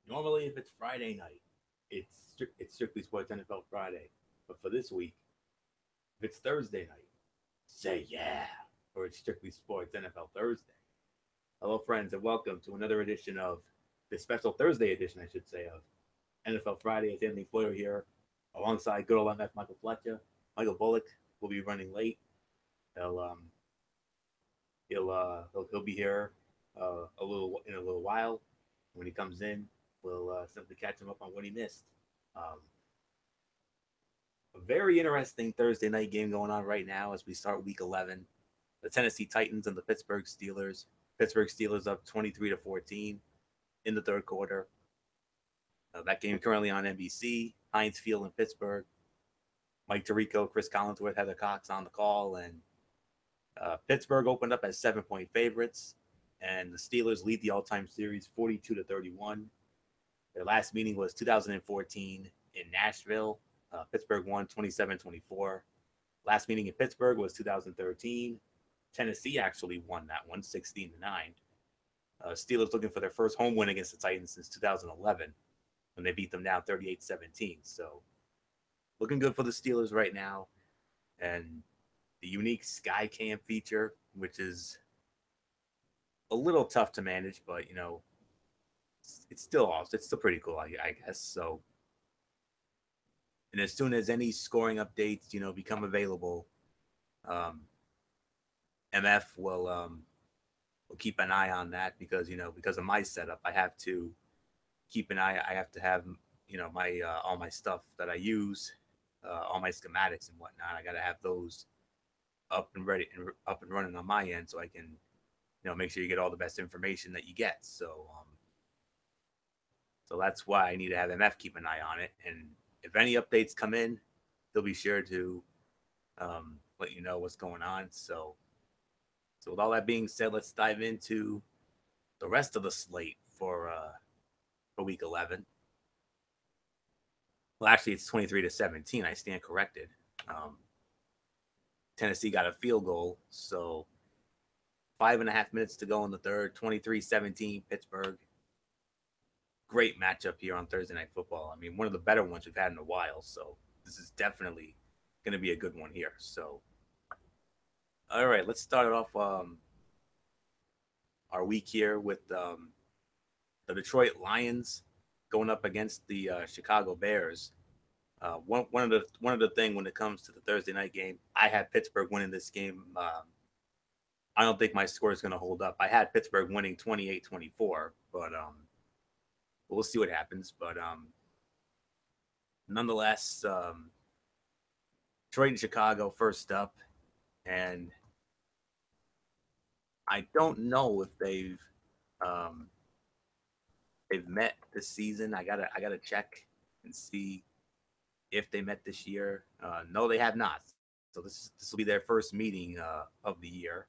Normally, if it's Friday night, it's strictly sports NFL Friday. But for this week, if it's Thursday night, say yeah, or it's strictly sports NFL Thursday. Hello, friends, and welcome to another edition of the special Thursday edition, I should say, of NFL Friday. It's Anthony Floyer here, alongside good old MF Michael Fletcher. Michael Bullock will be running late. He'll um he'll be here a little while. When he comes in, we'll simply catch him up on what he missed. Um, a very interesting Thursday night game going on right now as we start Week 11. The Tennessee Titans and the Pittsburgh Steelers. Pittsburgh Steelers up 23-14 in the third quarter. That game currently on NBC, Heinz Field in Pittsburgh. Mike Tirico, Chris Collinsworth, Heather Cox on the call, and Pittsburgh opened up as 7-point favorites, and the Steelers lead the all-time series 42-31. Their last meeting was 2014 in Nashville. Pittsburgh won 27-24. Last meeting in Pittsburgh was 2013. Tennessee actually won that one 16-9. Steelers looking for their first home win against the Titans since 2011 when they beat them down 38-17. So looking good for the Steelers right now. And the unique Skycam feature, which is a little tough to manage, but it's still awesome. It's still pretty cool, I guess. So, and as soon as any scoring updates, become available, um, MF will keep an eye on that because because of my setup, I have to keep an eye. I have to have my all my stuff that I use, all my schematics and whatnot. I got to have those up and ready and up and running on my end so I can make sure you get all the best information that you get. So that's why I need to have MF keep an eye on it. And if any updates come in, he'll be sure to let you know what's going on. So with all that being said, let's dive into the rest of the slate for Week 11. Well, actually, it's 23-17. I stand corrected. Tennessee got a field goal, so 5.5 minutes to go in the third. 23-17, Pittsburgh. Great matchup here on Thursday Night Football. I mean, one of the better ones we've had in a while. So this is definitely going to be a good one here. So, all right, let's start it off our week here with the Detroit Lions going up against the Chicago Bears. One of the thing when it comes to the Thursday night game, I had Pittsburgh winning this game. I don't think my score is going to hold up. I had Pittsburgh winning 28-24, but we'll see what happens. But nonetheless, Detroit and Chicago first up, and I don't know if they've met this season. I gotta check and see if they met this year. No, they have not. So this will be their first meeting of the year.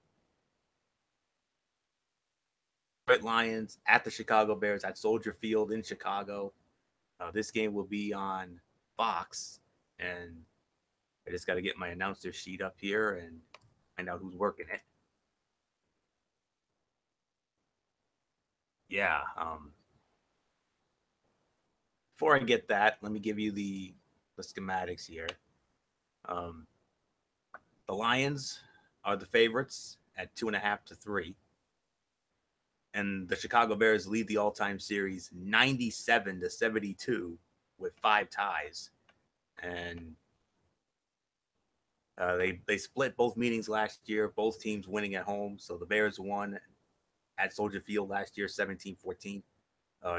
Detroit Lions at the Chicago Bears at Soldier Field in Chicago. This game will be on Fox, and I just got to get my announcer sheet up here and find out who's working it. Yeah. Before I get that, let me give you the schematics here. Um, the Lions are the favorites at 2.5 to 3, and the Chicago Bears lead the all-time series 97-72 with 5 ties, and they split both meetings last year. Both teams winning at home. So the Bears won at Soldier Field last year, 17-14.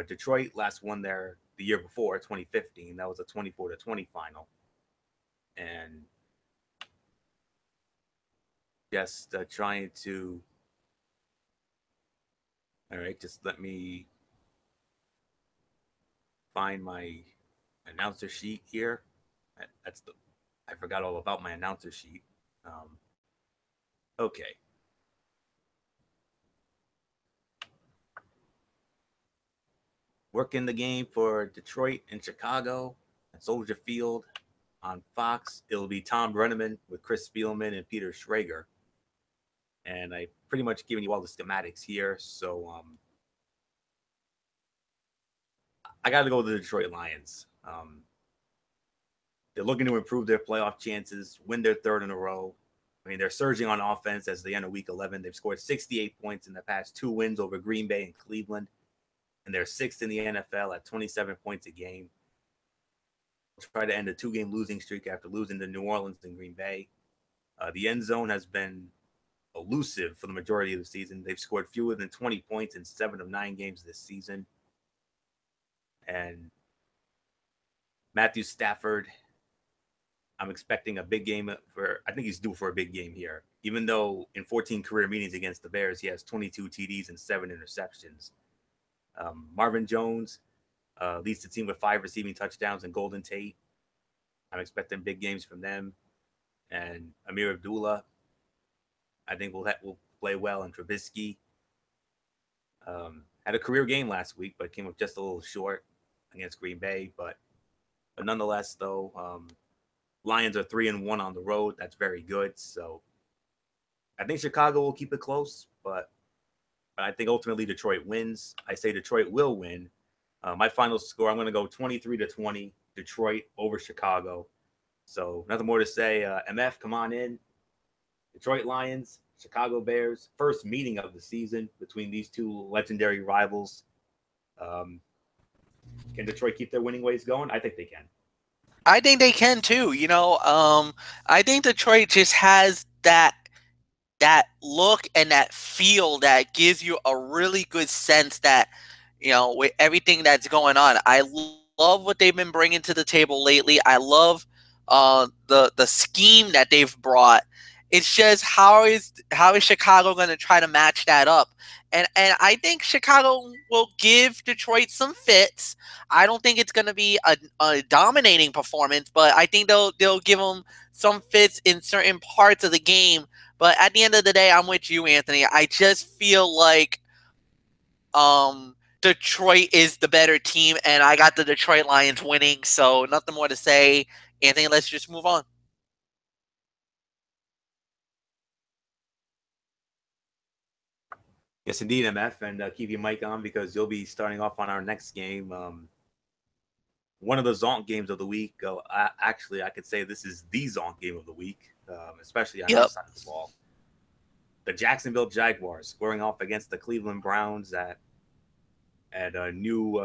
Detroit last won there the year before, 2015. That was a 24-20 final. And just trying to. All right, just let me find my announcer sheet here. That's the. I forgot all about my announcer sheet. Okay. Working the game for Detroit and Chicago at Soldier Field on Fox. It'll be Tom Brenneman with Chris Spielman and Peter Schrager. And I pretty much given you all the schematics here. So I got to go with the Detroit Lions. They're looking to improve their playoff chances, win their third in a row. I mean, they're surging on offense as they enter Week 11. They've scored 68 points in the past 2 wins over Green Bay and Cleveland, and they're 6th in the NFL at 27 points a game. Try to end a 2-game losing streak after losing to New Orleans and Green Bay. The end zone has been elusive for the majority of the season. They've scored fewer than 20 points in 7 of 9 games this season. And Matthew Stafford, I'm expecting a big game I think he's due for a big game here. Even though in 14 career meetings against the Bears, he has 22 TDs and 7 interceptions. Marvin Jones leads the team with 5 receiving touchdowns, and Golden Tate. I'm expecting big games from them. And Amir Abdullah, I think will play well. And Trubisky had a career game last week, but came up just a little short against Green Bay. But nonetheless, though, Lions are 3-1 on the road. That's very good. So I think Chicago will keep it close, but I think ultimately Detroit wins. I say Detroit will win. My final score, I'm going to go 23-20, Detroit over Chicago. So nothing more to say. MF, come on in. Detroit Lions, Chicago Bears, first meeting of the season between these two legendary rivals. Can Detroit keep their winning ways going? I think they can. I think they can too. I think Detroit just has that look and that feel that gives you a really good sense that, with everything that's going on. I love what they've been bringing to the table lately. I love the scheme that they've brought. It's just how is Chicago going to try to match that up? And I think Chicago will give Detroit some fits. I don't think it's going to be a dominating performance, but I think they'll give them some fits in certain parts of the game. But at the end of the day, I'm with you, Anthony. I just feel like Detroit is the better team, and I got the Detroit Lions winning. So nothing more to say. Anthony, let's just move on. Yes, indeed, MF, and keep your mic on because you'll be starting off on our next game. One of the Zonk games of the week. Actually, I could say this is the Zonk game of the week, especially on our side of the ball. The Jacksonville Jaguars scoring off against the Cleveland Browns at a new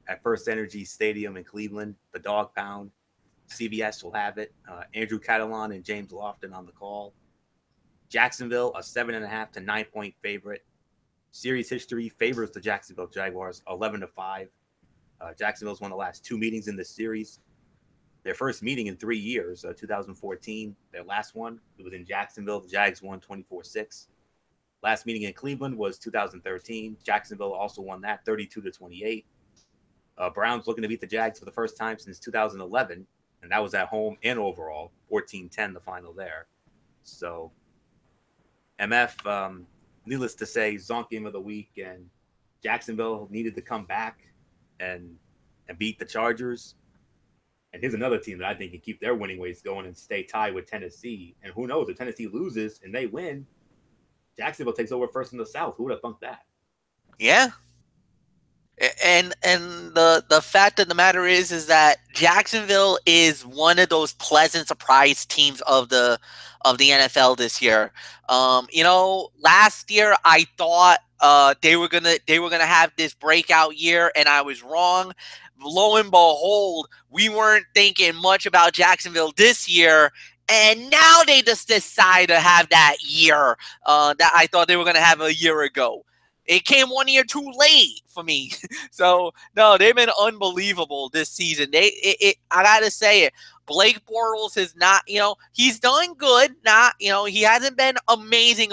at First Energy Stadium in Cleveland, the Dog Pound. CBS will have it. Andrew Catalan and James Lofton on the call. Jacksonville, a 7.5 to 9 point favorite. Series history favors the Jacksonville Jaguars 11-5. Jacksonville's won the last 2 meetings in this series. Their first meeting in 3 years, 2014. Their last one, it was in Jacksonville. The Jags won 24-6. Last meeting in Cleveland was 2013. Jacksonville also won that 32-28. Browns looking to beat the Jags for the first time since 2011, and that was at home and overall, 14-10 the final there. So, MF, needless to say, Zonk game of the week, and Jacksonville needed to come back and beat the Chargers. And here's another team that I think can keep their winning ways going and stay tied with Tennessee. And who knows, if Tennessee loses and they win, Jacksonville takes over first in the South. Who would have thunk that? Yeah. And the fact of the matter is that Jacksonville is one of those pleasant surprise teams of the NFL this year. Last year I thought they were gonna have this breakout year, and I was wrong. Lo and behold, we weren't thinking much about Jacksonville this year, and now they just decide to have that year that I thought they were gonna have a year ago. It came 1 year too late for me. So, no, they've been unbelievable this season. I got to say it. Blake Bortles is not, he's done good. Not, he hasn't been amazing,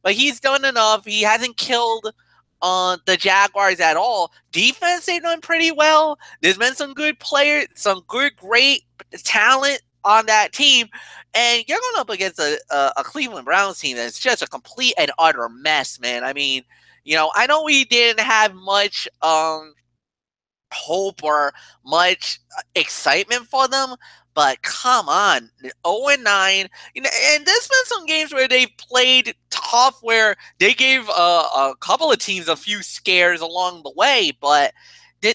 but he's done enough. He hasn't killed the Jaguars at all. Defense, they've done pretty well. There's been some good players, some great talent on that team, and you're going up against a Cleveland Browns team that's just a complete and utter mess, man. I mean, I know we didn't have much hope or much excitement for them, but come on, 0-9, and there's been some games where they played tough, where they gave a couple of teams a few scares along the way, but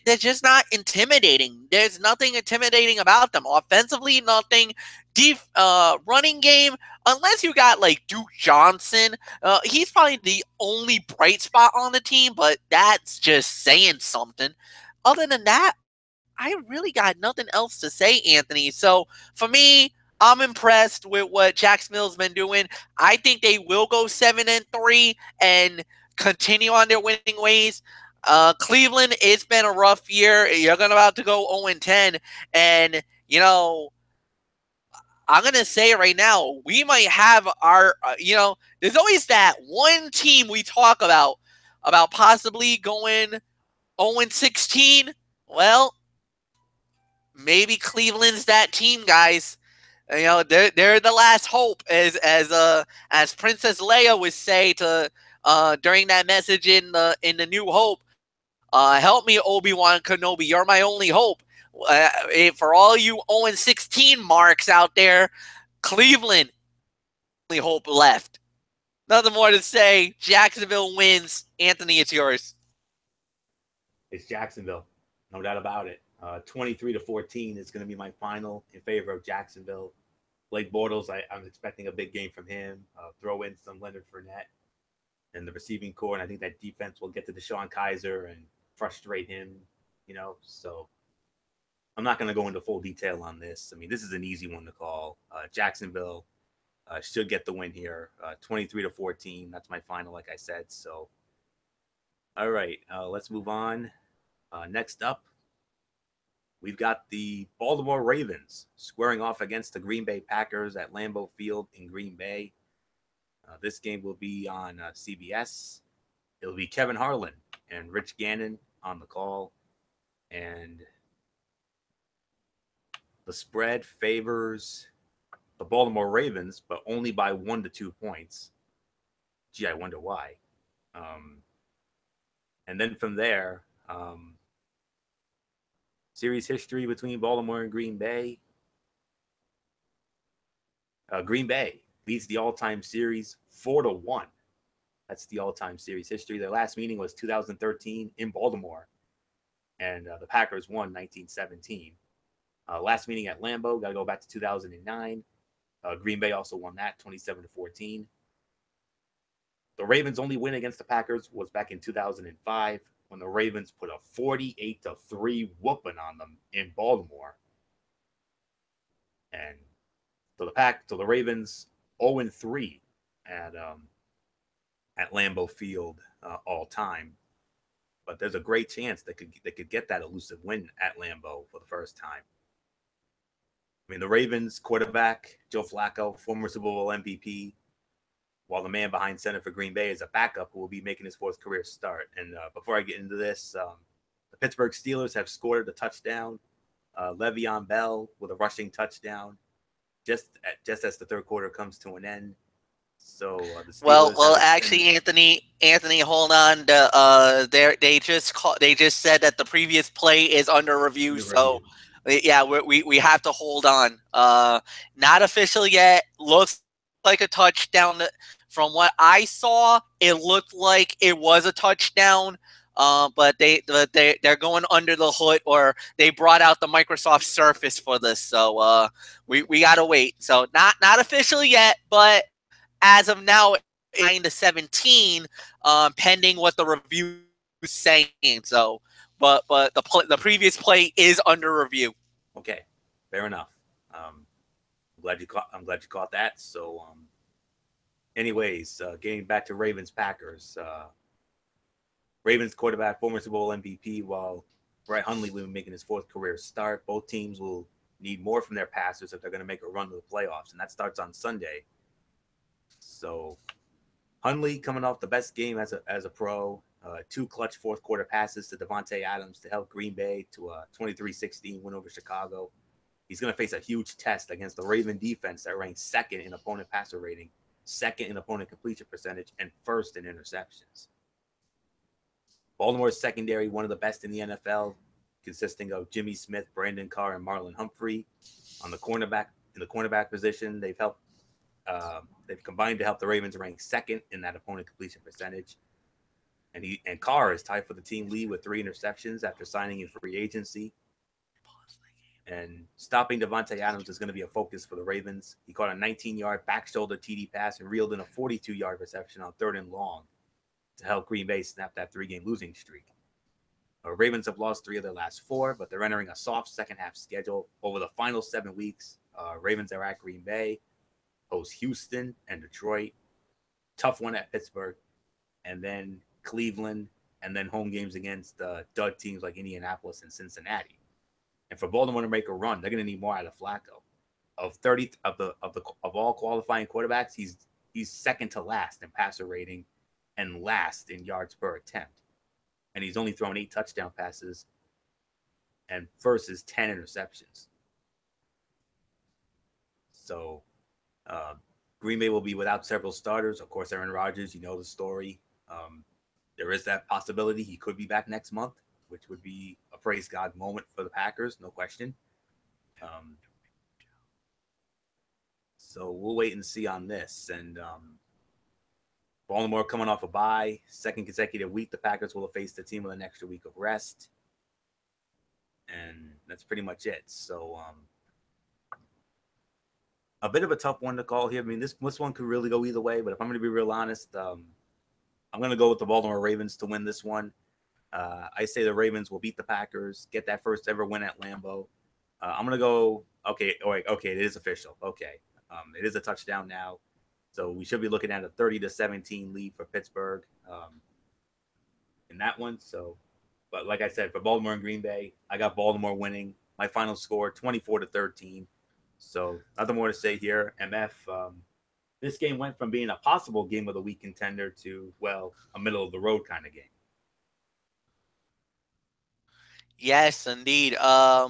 they're just not intimidating. There's nothing intimidating about them. Offensively, nothing. Running game, unless you got like Duke Johnson, he's probably the only bright spot on the team, but that's just saying something. Other than that, I really got nothing else to say, Anthony. So for me, I'm impressed with what Jacksonville's been doing. I think they will go 7-3 and continue on their winning ways. Cleveland, it's been a rough year. You're going about to go 0-10. And, you know, I'm going to say right now, we might have our, there's always that one team we talk about possibly going 0-16. Well, maybe Cleveland's that team, guys. You know, they're the last hope, as Princess Leia would say to during that message in the New Hope. Help me, Obi-Wan Kenobi. You're my only hope. For all you 0-16 marks out there, Cleveland, only hope left. Nothing more to say. Jacksonville wins. Anthony, it's yours. It's Jacksonville, no doubt about it. 23-14 is going to be my final in favor of Jacksonville. Blake Bortles, I'm expecting a big game from him. Throw in some Leonard Fournette and the receiving core, and I think that defense will get to DeShone Kizer and frustrate him, So I'm not going to go into full detail on this. I mean, this is an easy one to call. Jacksonville should get the win here, 23-14. That's my final, like I said. So, all right, let's move on. Next up, we've got the Baltimore Ravens squaring off against the Green Bay Packers at Lambeau Field in Green Bay. This game will be on CBS. It'll be Kevin Harlan and Rich Gannon on the call. And the spread favors the Baltimore Ravens, but only by 1 to 2 points. Gee, I wonder why. And then from there, series history between Baltimore and Green Bay. Green Bay leads the all-time series 4-1. That's the all-time series history. Their last meeting was 2013 in Baltimore, and the Packers won 1917. Last meeting at Lambeau, got to go back to 2009. Green Bay also won that 27-14. The Ravens' only win against the Packers was back in 2005 when the Ravens put a 48-3 whooping on them in Baltimore. And so the Ravens 0-3 at Lambeau Field all time. But there's a great chance they could get that elusive win at Lambeau for the first time. I mean, the Ravens quarterback, Joe Flacco, former Super Bowl MVP, while the man behind center for Green Bay is a backup who will be making his 4th career start. And before I get into this, the Pittsburgh Steelers have scored a touchdown. Le'Veon Bell with a rushing touchdown just as the third quarter comes to an end. So the Steelers actually, Anthony, hold on. They just said that the previous play is under review. So yeah, we have to hold on. Not official yet. Looks like a touchdown. From what I saw, it looked like it was a touchdown. But they're going under the hood, or they brought out the Microsoft Surface for this. So we gotta wait. So not official yet, but as of now, 9-17, pending what the review is saying. So, but the previous play is under review. Okay, fair enough. I'm glad you caught that. So, anyways, getting back to Ravens Packers. Ravens quarterback, former Super Bowl MVP, while Brett Hundley will be making his 4th career start. Both teams will need more from their passers if they're going to make a run to the playoffs, and that starts on Sunday. So, Hundley coming off the best game as a pro, 2 clutch 4th quarter passes to Devontae Adams to help Green Bay to a 23-16 win over Chicago. He's going to face a huge test against the Raven defense that ranks 2nd in opponent passer rating, 2nd in opponent completion percentage, and 1st in interceptions. Baltimore's secondary, one of the best in the NFL, consisting of Jimmy Smith, Brandon Carr, and Marlon Humphrey. In the cornerback position, they've combined to help the Ravens rank 2nd in that opponent completion percentage. And Carr is tied for the team lead with 3 interceptions after signing in free agency. And stopping Davante Adams is going to be a focus for the Ravens. He caught a 19-yard back shoulder TD pass and reeled in a 42-yard reception on 3rd and long to help Green Bay snap that 3-game losing streak. Ravens have lost 3 of their last 4, but they're entering a soft second-half schedule. Over the final 7 weeks, Ravens are at Green Bay, host Houston and Detroit, tough one at Pittsburgh, and then Cleveland, and then home games against dud teams like Indianapolis and Cincinnati. And for Baltimore to make a run, they're going to need more out of Flacco. Of all qualifying quarterbacks, he's second to last in passer rating and last in yards per attempt. And he's only thrown 8 touchdown passes and versus 10 interceptions. So Green Bay will be without several starters. Of course, Aaron Rodgers, you know the story. There is that possibility he could be back next month, which would be a praise God moment for the Packers, no question. So we'll wait and see on this. And Baltimore coming off a bye, second consecutive week, the Packers will have faced the team with an extra week of rest. And that's pretty much it. So a bit of a tough one to call here. I mean, this one could really go either way, but if I'm going to be real honest, I'm going to go with the Baltimore Ravens to win this one. I say the Ravens will beat the Packers, get that first ever win at Lambeau. I'm going to go, okay, it is official. Okay. It is a touchdown now. So we should be looking at a 30-17 lead for Pittsburgh in that one. So, but like I said, for Baltimore and Green Bay, I got Baltimore winning. My final score, 24-13. So nothing more to say here. MF, this game went from being a possible game of the week contender to, well, a middle of the road kind of game. Yes, indeed. I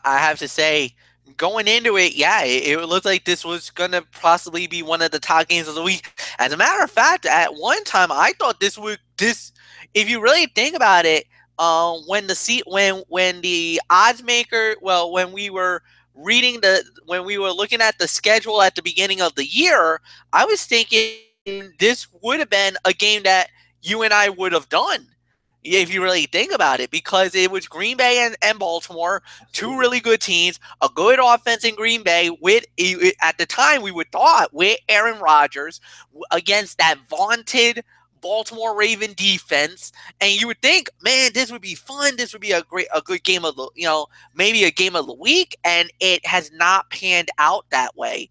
have to say, going into it, yeah, it looked like this was going to possibly be one of the top games of the week. As a matter of fact, at one time, I thought if you really think about it, when the odds maker, when we were looking at the schedule at the beginning of the year, I was thinking this would have been a game that you and I would have done. If you really think about it, because it was Green Bay and Baltimore, two really good teams, a good offense in Green Bay with, at the time we would thought, with Aaron Rodgers against that vaunted Baltimore Raven defense, and you would think, man, this would be fun. This would be a good game of the, maybe a game of the week, and it has not panned out that way.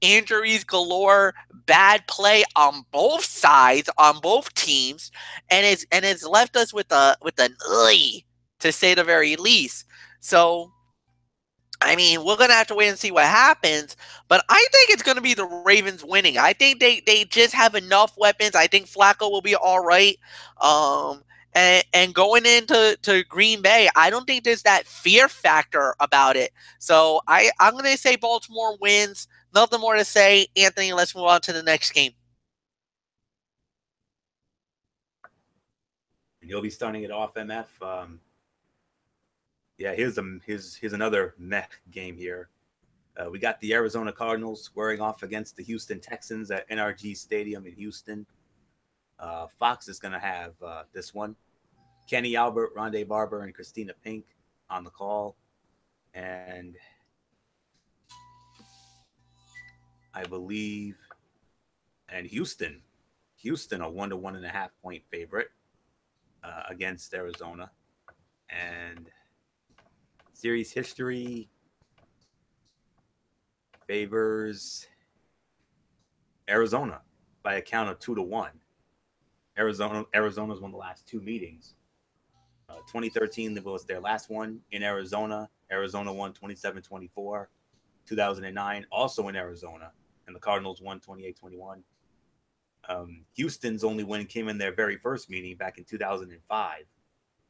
Injuries galore, bad play on both sides, on both teams, and it's left us with an to say the very least. So, I mean, we're gonna have to wait and see what happens, but I think it's gonna be the Ravens winning. I think they just have enough weapons. I think Flacco will be all right. And going into Green Bay, I don't think there's that fear factor about it. So I'm gonna say Baltimore wins. Nothing more to say, Anthony. Let's move on to the next game. And you'll be starting it off, MF. Yeah, here's another meh game here. We got the Arizona Cardinals squaring off against the Houston Texans at NRG Stadium in Houston. Fox is going to have this one. Kenny Albert, Rondé Barber, and Christina Pink on the call. And I believe, and Houston a 1 to 1.5 point favorite against Arizona. And series history favors Arizona by a count of 2 to 1. Arizona's won the last 2 meetings. 2013 was their last one in Arizona. Arizona won 27-24. 2009 also in Arizona, and the Cardinals won 28-21. Houston's only win came in their very first meeting back in 2005.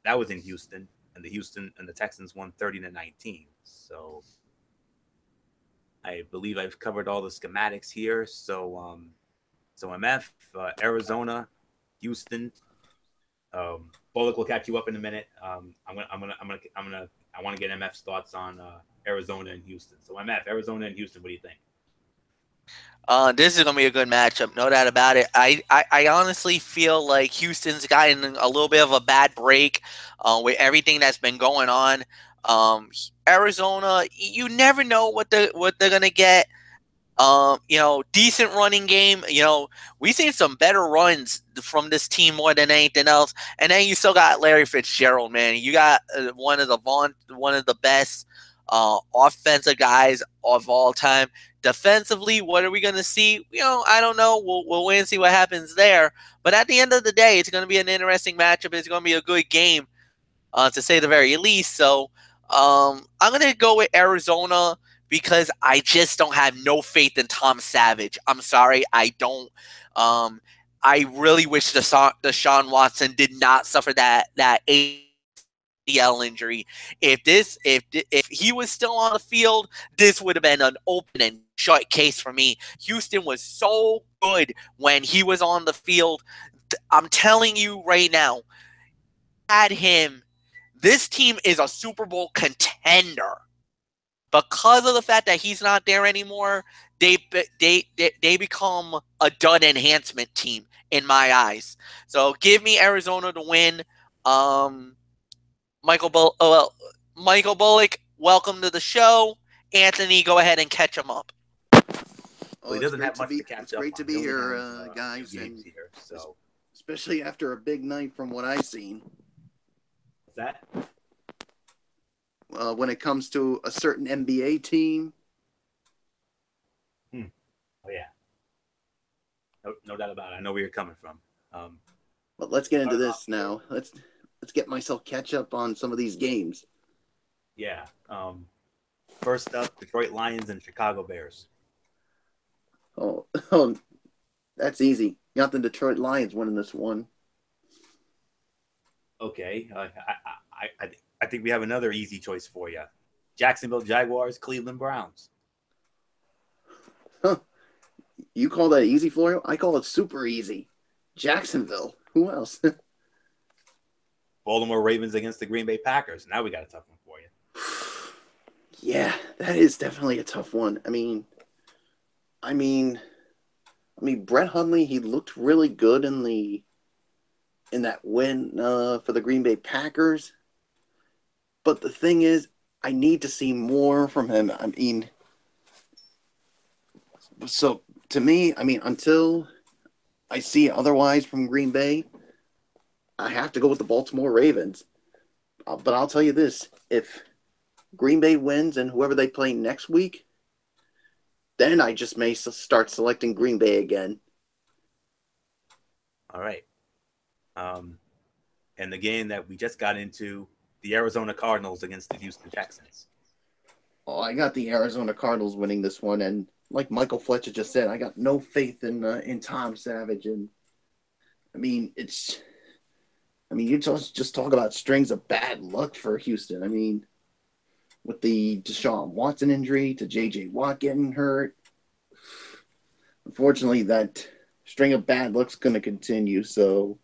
That was in Houston, and the Texans won 30-19. So I believe I've covered all the schematics here. So MF, Arizona, Houston. Bullock will catch you up in a minute. I want to get MF's thoughts on Arizona and Houston. So MF, Arizona and Houston, what do you think? This is gonna be a good matchup, no doubt about it. I honestly feel like Houston's gotten a little bit of a bad break with everything that's been going on. Arizona, you never know what they're gonna get. Decent running game. We've seen some better runs from this team more than anything else. And then you still got Larry Fitzgerald, man. You got one of the best offensive guys of all time. Defensively, what are we going to see? I don't know. We'll wait and see what happens there. But at the end of the day, it's going to be an interesting matchup. It's going to be a good game, to say the very least. So I'm going to go with Arizona because I just don't have no faith in Tom Savage. I'm sorry, I don't. I really wish Deshaun Watson did not suffer that ACL injury. If he was still on the field, this would have been an open and shut case for me. Houston was so good when he was on the field. I'm telling you right now, had him, this team is a Super Bowl contender. Because of the fact that he's not there anymore, they become a dud enhancement team in my eyes. So give me Arizona to win. Michael Bullock, welcome to the show. Anthony, go ahead and catch him up. Well, he doesn't have much to catch up on. It's great to be here, guys, and here, so especially after a big night from what I've seen. What's that? When it comes to a certain NBA team. Oh yeah, no doubt about it. I know where you're coming from. But let's get into this now. Let's get myself catch up on some of these games. Yeah. First up, Detroit Lions and Chicago Bears. Oh, that's easy. Got the Detroit Lions winning this one. Okay, I think we have another easy choice for you. Jacksonville Jaguars, Cleveland Browns. Huh. You call that easy, Florio? I call it super easy. Jacksonville. Who else? Baltimore Ravens against the Green Bay Packers. Now we got a tough one for you. Yeah, that is definitely a tough one. I mean, Brett Hundley, he looked really good in that win for the Green Bay Packers. But the thing is, I need to see more from him. So to me, until I see otherwise from Green Bay, I have to go with the Baltimore Ravens. But I'll tell you this, if Green Bay wins and whoever they play next week, then I just may start selecting Green Bay again. All right. And the game that we just got into, the Arizona Cardinals against the Houston Texans. Oh, I got the Arizona Cardinals winning this one, and like Michael Fletcher just said, I got no faith in Tom Savage, and you just talk about strings of bad luck for Houston. With the Deshaun Watson injury to J.J. Watt getting hurt, unfortunately, that string of bad luck's going to continue. So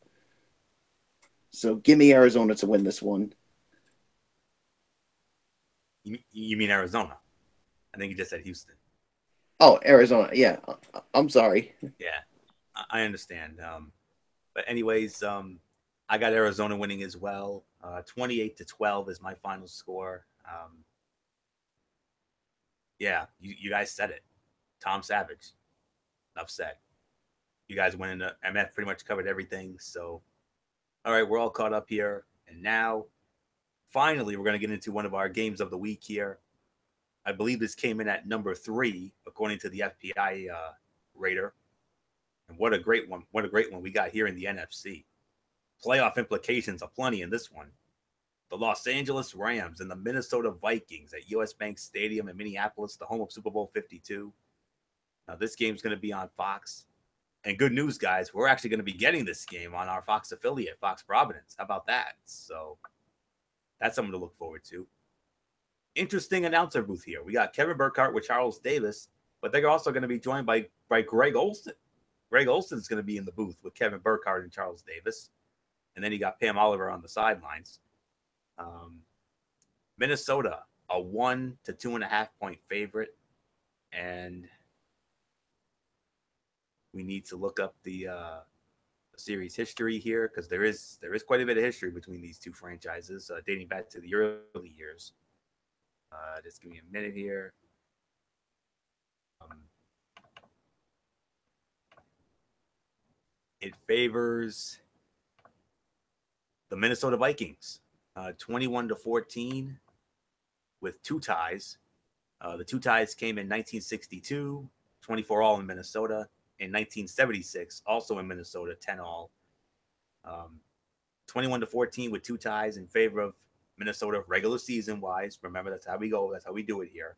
give me Arizona to win this one. You mean Arizona? I think you just said Houston. Oh, Arizona. Yeah. I'm sorry. Yeah, I understand. But anyways, I got Arizona winning as well. 28-12 is my final score. Yeah, you guys said it. Tom Savage. Enough said. You guys went into MF, pretty much covered everything. So, all right, we're all caught up here. And now, finally, we're going to get into one of our games of the week here. I believe this came in at number 3, according to the FPI rater. And what a great one. What a great one we got here in the NFC. Playoff implications aplenty in this one. The Los Angeles Rams and the Minnesota Vikings at US Bank Stadium in Minneapolis, the home of Super Bowl 52. Now, this game's going to be on Fox. And good news, guys, we're actually going to be getting this game on our Fox affiliate, Fox Providence. How about that? So that's something to look forward to. Interesting announcer booth here. We got Kevin Burkhardt with Charles Davis, but they're also going to be joined by Greg Olsen. Greg Olsen is going to be in the booth with Kevin Burkhardt and Charles Davis. And then you got Pam Oliver on the sidelines. Minnesota, a 1 to 2.5 point favorite. And we need to look up the series history here because there is quite a bit of history between these two franchises dating back to the early years. Just give me a minute here. It favors the Minnesota Vikings, 21-14, with two ties. The two ties came in 1962, 24 all in Minnesota. In 1976, also in Minnesota, 10 all. 21-14 with two ties in favor of Minnesota regular season wise. Remember, that's how we go. That's how we do it here.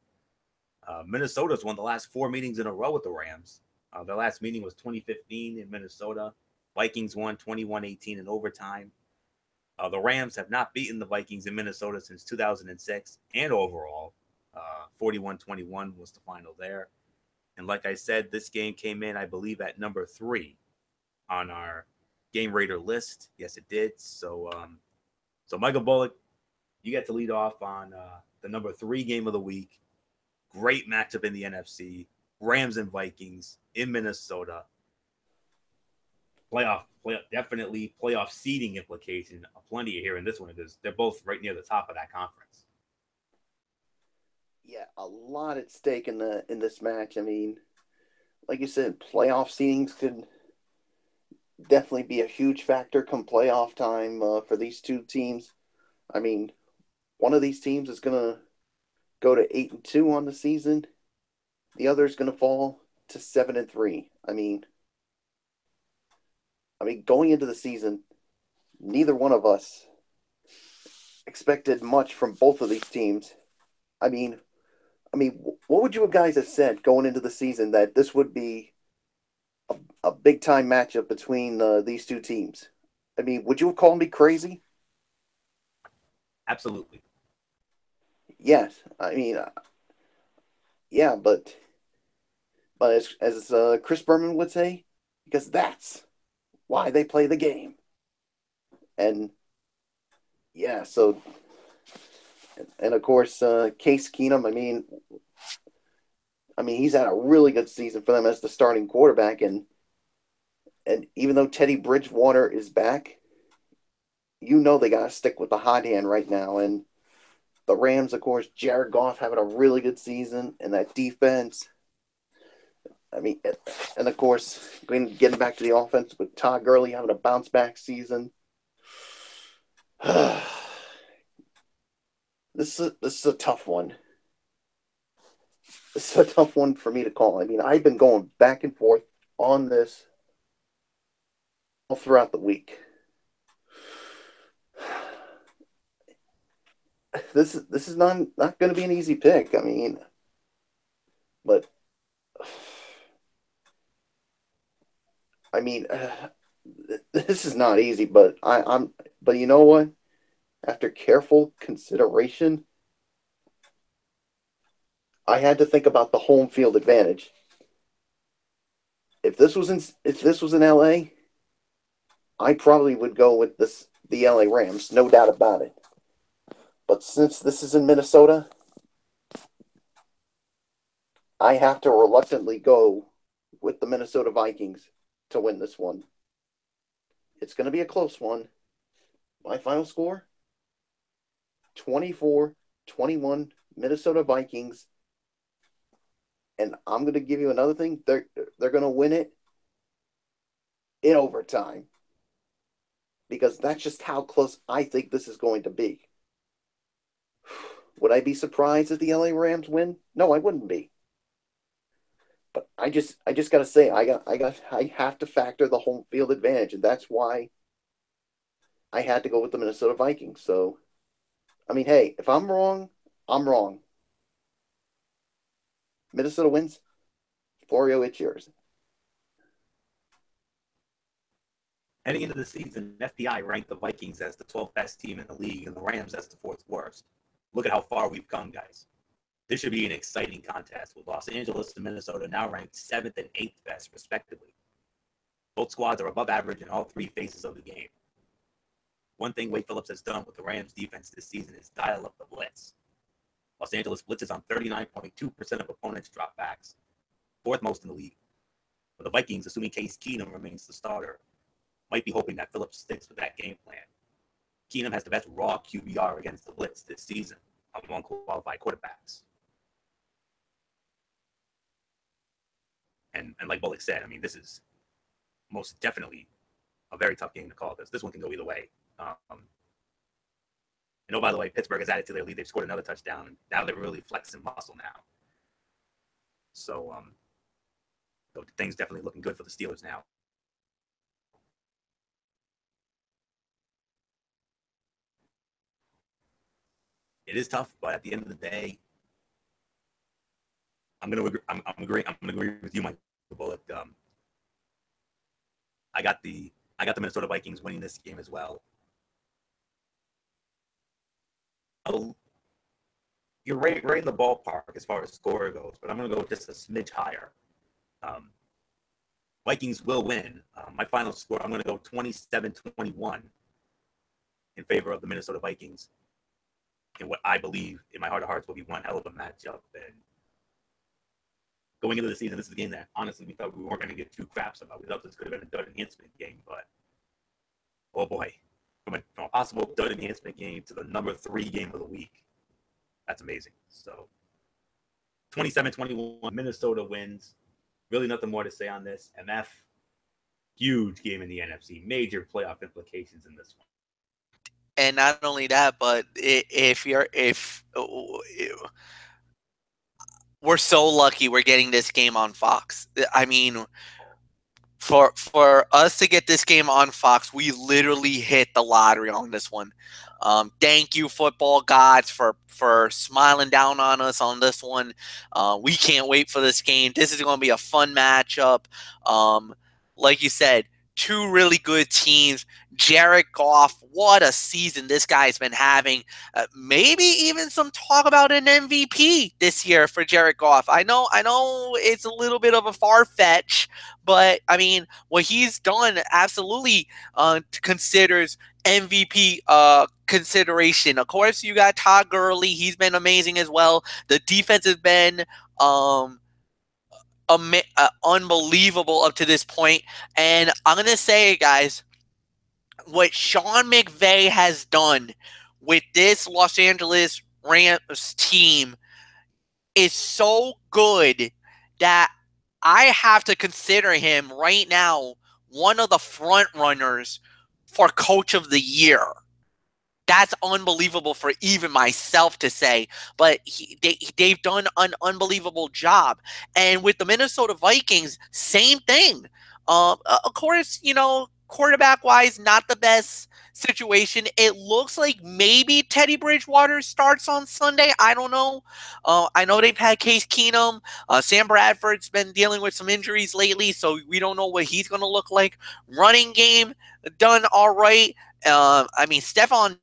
Minnesota's won the last 4 meetings in a row with the Rams. Their last meeting was 2015 in Minnesota. Vikings won 21-18 in overtime. The Rams have not beaten the Vikings in Minnesota since 2006, and overall, 41-21 was the final there. And like I said, this game came in, I believe, at number 3 on our Game Raider list. Yes, it did. So, Michael Bullock, you get to lead off on the number 3 game of the week. Great matchup in the NFC. Rams and Vikings in Minnesota. Playoff, definitely playoff seeding implication. Plenty here in this one because they're both right near the top of that conference. Yeah, a lot at stake in this match. I mean, like you said, playoff seedings could definitely be a huge factor come playoff time for these two teams. I mean, one of these teams is going to go to 8-2 on the season. The other is going to fall to 7-3. I mean, going into the season, neither one of us expected much from both of these teams. I mean, what would you guys have said going into the season that this would be a big time matchup between these two teams? I mean, would you have called me crazy? Absolutely. Yes. I mean, yeah, but as Chris Berman would say, because that's why they play the game. And yeah, so and of course Case Keenum. I mean, he's had a really good season for them as the starting quarterback, and even though Teddy Bridgewater is back, you know they got to stick with the hot hand right now. And the Rams, of course, Jared Goff having a really good season, and that defense. I mean, and of course, getting back to the offense with Todd Gurley having a bounce back season. This is a tough one. This is a tough one for me to call. I mean, I've been going back and forth on this all throughout the week. This is not going to be an easy pick. I mean, but I mean, this is not easy. But but you know what? After careful consideration, I had to think about the home field advantage. If this was in LA, I probably would go with the LA Rams, no doubt about it. But since this is in Minnesota, I have to reluctantly go with the Minnesota Vikings to win this one. It's going to be a close one. My final score, 24-21 Minnesota Vikings. And I'm going to give you another thing. They're going to win it in overtime. Because that's just how close I think this is going to be. Would I be surprised if the LA Rams win? No, I wouldn't be. But I just got to say I have to factor the home field advantage, and that's why I had to go with the Minnesota Vikings. So, I mean, hey, if I'm wrong, I'm wrong. Minnesota wins. Florio, it's yours. Heading into the season, FPI ranked the Vikings as the 12th best team in the league and the Rams as the 4th worst. Look at how far we've come, guys. This should be an exciting contest with Los Angeles and Minnesota now ranked 7th and 8th best, respectively. Both squads are above average in all 3 phases of the game. One thing Wade Phillips has done with the Rams defense this season is dial up the blitz. Los Angeles blitzes on 39.2% of opponents' dropbacks, 4th most in the league. But the Vikings, assuming Case Keenum remains the starter, might be hoping that Phillips sticks with that game plan. Keenum has the best raw QBR against the blitz this season among qualified quarterbacks. And like Bullock said, I mean, this is most definitely a very tough game to call because this one can go either way. And oh, by the way, Pittsburgh has added to their lead. They've scored another touchdown. And now they're really flexing muscle now. So things definitely looking good for the Steelers now. It is tough, but at the end of the day, I'm gonna agree with you, Mike Bullock. I got the Minnesota Vikings winning this game as well. You're right in the ballpark as far as score goes, but I'm going to go just a smidge higher. Vikings will win. My final score, I'm going to go 27-21 in favor of the Minnesota Vikings in what I believe in my heart of hearts will be one hell of a matchup. And going into the season, this is a game that honestly we thought we weren't going to get too craps about. We thought this could have been a dud enhancement game, but oh boy. From a possible dud enhancement game to the number 3 game of the week. That's amazing. So 27-21, Minnesota wins. Really nothing more to say on this. MF, huge game in the NFC. Major playoff implications in this one. And not only that, but if we're so lucky we're getting this game on Fox. I mean, for us to get this game on Fox, we literally hit the lottery on this one. Thank you, football gods, for smiling down on us on this one. We can't wait for this game. This is going to be a fun matchup. Like you said, 2 really good teams. Jared Goff, what a season this guy's been having. Maybe even some talk about an MVP this year for Jared Goff. I know it's a little bit of a far-fetch, but I mean, what he's done absolutely considers MVP consideration. Of course, you got Todd Gurley. He's been amazing as well. The defense has been unbelievable up to this point. And I'm going to say, guys, what Sean McVay has done with this Los Angeles Rams team is so good that I have to consider him right now one of the front runners for Coach of the Year. That's unbelievable for even myself to say, but they've done an unbelievable job. And with the Minnesota Vikings, same thing. Of course, quarterback-wise, not the best situation. It looks like maybe Teddy Bridgewater starts on Sunday. I don't know. I know they've had Case Keenum. Sam Bradford's been dealing with some injuries lately, so we don't know what he's going to look like. Running game done all right. I mean, Stephon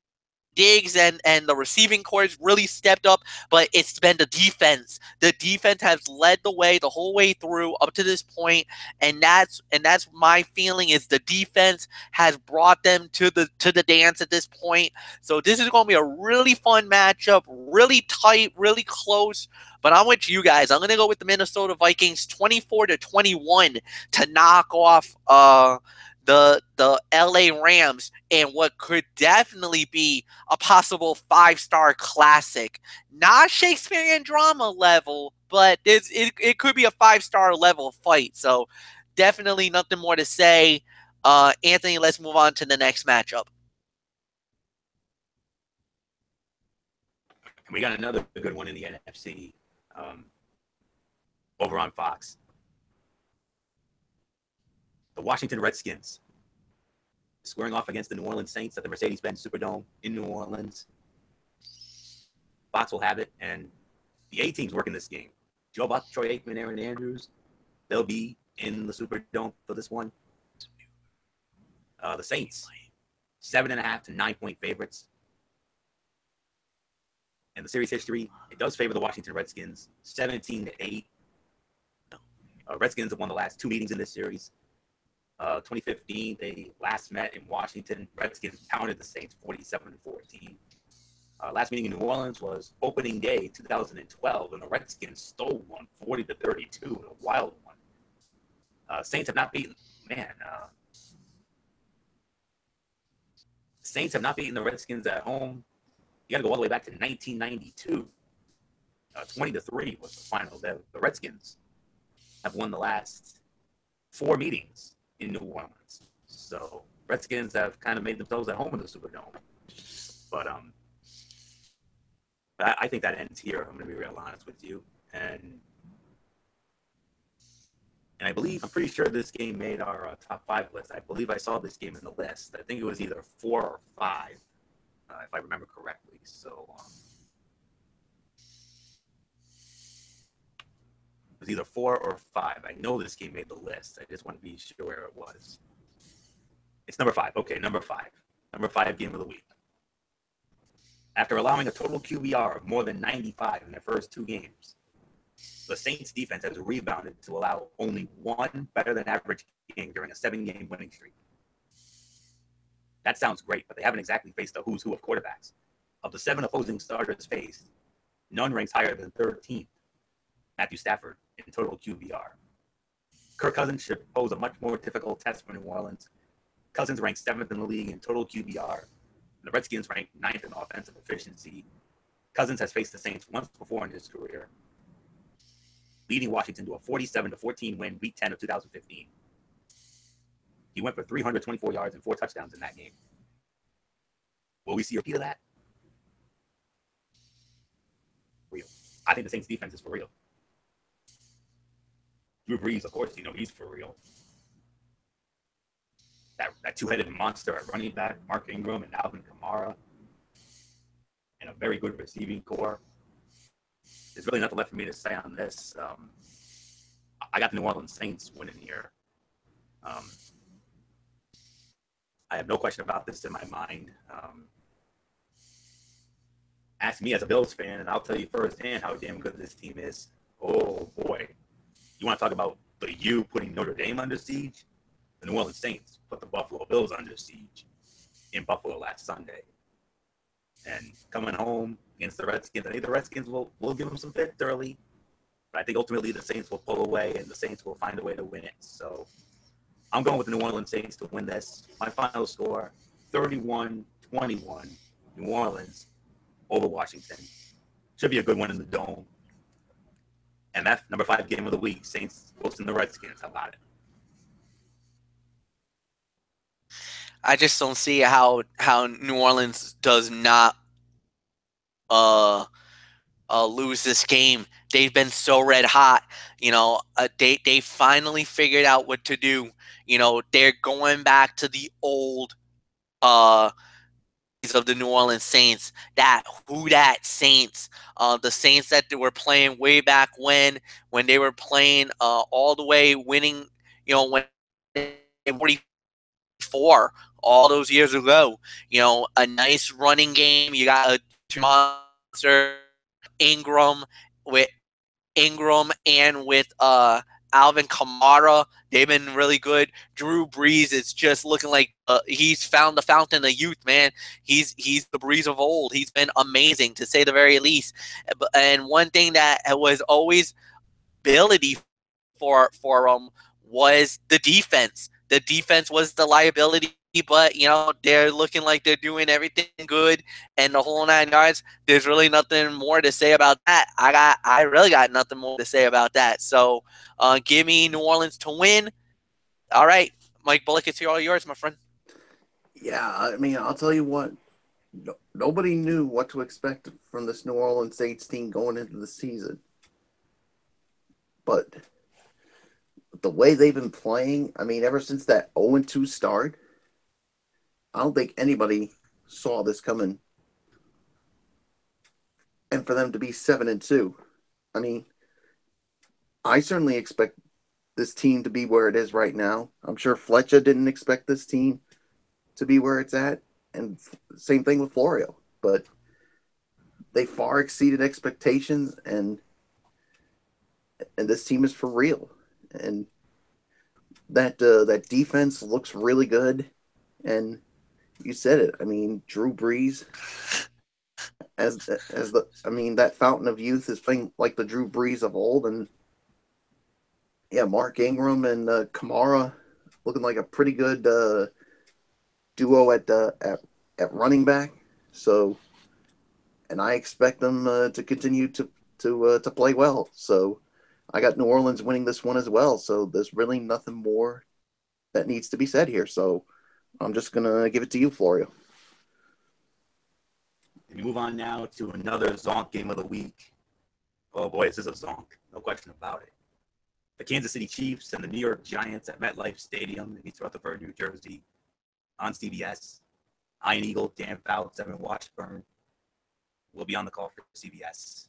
Diggs and the receiving corps has really stepped up, but it's been the defense. The defense has led the way the whole way through up to this point, and that's my feeling is the defense has brought them to the dance at this point. So this is going to be a really fun matchup, really tight, really close. But I'm with you guys. I'm going to go with the Minnesota Vikings 24-21 to knock off the LA Rams and what could definitely be a possible 5-star classic. Not Shakespearean drama level, but it could be a 5-star level fight. So definitely nothing more to say. Anthony, let's move on to the next matchup. We got another good one in the NFC over on Fox. The Washington Redskins squaring off against the New Orleans Saints at the Mercedes-Benz Superdome in New Orleans. Fox will have it, and the A-team's working this game. Joe Buck, Troy Aikman, Aaron Andrews, they'll be in the Superdome for this one. The Saints, 7.5 to 9-point favorites. And the series history, it does favor the Washington Redskins, 17-8. Redskins have won the last 2 meetings in this series. 2015, they last met in Washington. Redskins pounded the Saints 47-14. Last meeting in New Orleans was opening day 2012, and the Redskins stole one 40-32 in a wild one. Saints have not beaten. Man, Saints have not beaten the Redskins at home. You got to go all the way back to 1992. 20-3 was the final. The Redskins have won the last 4 meetings in New Orleans. So Redskins have kind of made themselves at home in the Superdome. But I think that ends here. I'm going to be real honest with you. And I believe, I'm pretty sure this game made our top 5 list. I believe I saw this game in the list. I think it was either 4 or 5, if I remember correctly. So it was either 4 or 5. I know this game made the list. I just want to be sure where it was. It's number 5. Okay, number 5. Number 5 game of the week. After allowing a total QBR of more than 95 in their first 2 games, the Saints defense has rebounded to allow only 1 better than average game during a 7-game winning streak. That sounds great, but they haven't exactly faced the who's who of quarterbacks. Of the 7 opposing starters faced, none ranks higher than 13th, Matthew Stafford, in total QBR. Kirk Cousins should pose a much more difficult test for New Orleans. Cousins ranks 7th in the league in total QBR. The Redskins rank 9th in offensive efficiency. Cousins has faced the Saints once before in his career, leading Washington to a 47-14 win week 10 of 2015. He went for 324 yards and 4 touchdowns in that game. Will we see a repeat of that? Real. I think the Saints defense is for real. Drew Brees, of course, he's for real. That 2-headed monster at running back, Mark Ingram and Alvin Kamara, and a very good receiving core. There's really nothing left for me to say on this. I got the New Orleans Saints winning here. I have no question about this in my mind. Ask me as a Bills fan, and I'll tell you firsthand how damn good this team is. Oh, boy. You want to talk about the U putting Notre Dame under siege? The New Orleans Saints put the Buffalo Bills under siege in Buffalo last Sunday. And coming home against the Redskins, I think the Redskins will give them some fits early. But I think ultimately the Saints will pull away and the Saints will find a way to win it. So I'm going with the New Orleans Saints to win this. My final score, 31-21, New Orleans over Washington. Should be a good one in the Dome. And that's number 5 game of the week. Saints hosting the Redskins. How about it? I just don't see how New Orleans does not lose this game. They've been so red hot. They finally figured out what to do. They're going back to the old of the New Orleans Saints, that Saints, the Saints that they were playing way back when they were playing all the way winning, when they were 44 all those years ago. A nice running game. You got a monster Ingram and with Alvin Kamara. They've been really good. Drew Brees is just looking like he's found the fountain of youth, man. He's the Brees of old. He's been amazing, to say the very least. And one thing that was always ability for was the defense. The defense was the liability, but they're looking like they're doing everything good and the whole 9 yards. There's really nothing more to say about that. I really got nothing more to say about that. So give me New Orleans to win. All right, Mike Bullock, it's all yours, my friend. Yeah, I mean, I'll tell you what. Nobody knew what to expect from this New Orleans Saints team going into the season. But the way they've been playing, I mean, ever since that 0-2 start, I don't think anybody saw this coming. And for them to be 7-2, I mean, I certainly expect this team to be where it is right now. I'm sure Fletcher didn't expect this team to be where it's at. And same thing with Florio. But they far exceeded expectations, and this team is for real. And that defense looks really good. And you said it. I mean, Drew Brees, that fountain of youth is playing like the Drew Brees of old, and Mark Ingram and Kamara looking like a pretty good duo at running back. So, and I expect them to continue to play well. So, I got New Orleans winning this one as well. So, there's really nothing more that needs to be said here. So, I'm just gonna give it to you, Florio. We move on now to another Zonk game of the week. Oh boy, this is a Zonk, no question about it. The Kansas City Chiefs and the New York Giants at MetLife Stadium in East Rutherford, New Jersey, on CBS. Ian Eagle, Dan Fouts, Evan Washburn will be on the call for CBS.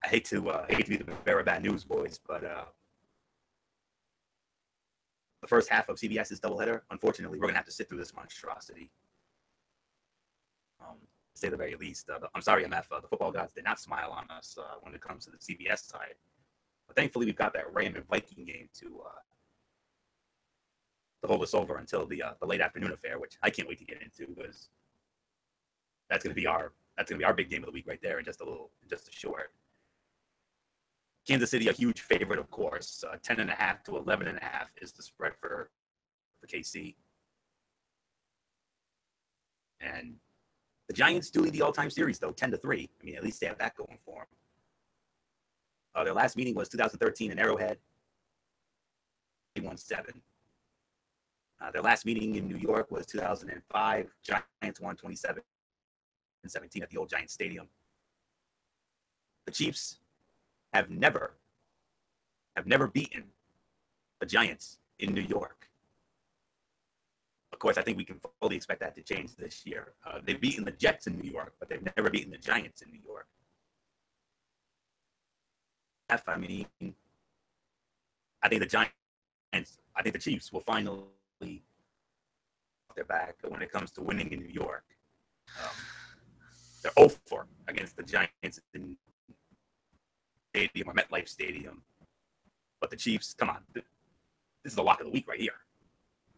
I hate to be the bearer of bad news, boys, but the first half of CBS's doubleheader, unfortunately, we're gonna have to sit through this monstrosity. To say the very least. I'm sorry, MF. The football gods did not smile on us when it comes to the CBS side. But thankfully, we've got that Ram and Viking game to hold us over until the late afternoon affair, which I can't wait to get into because that's gonna be our big game of the week right there in just a short. Kansas City, a huge favorite, of course. 10.5 to 11.5 is the spread for KC. And the Giants do lead the all-time series, though, 10-3. I mean, at least they have that going for them. Their last meeting was 2013 in Arrowhead. They won 7. Their last meeting in New York was 2005. Giants won 27-17 at the old Giants Stadium. The Chiefs have never beaten the Giants in New York. Of course, I think we can fully expect that to change this year. They've beaten the Jets in New York, but they've never beaten the Giants in New York. I mean, I think the Chiefs will finally their back when it comes to winning in New York. They're 0-4 against the Giants in Stadium or MetLife Stadium. But the Chiefs, come on, this is the lock of the week right here.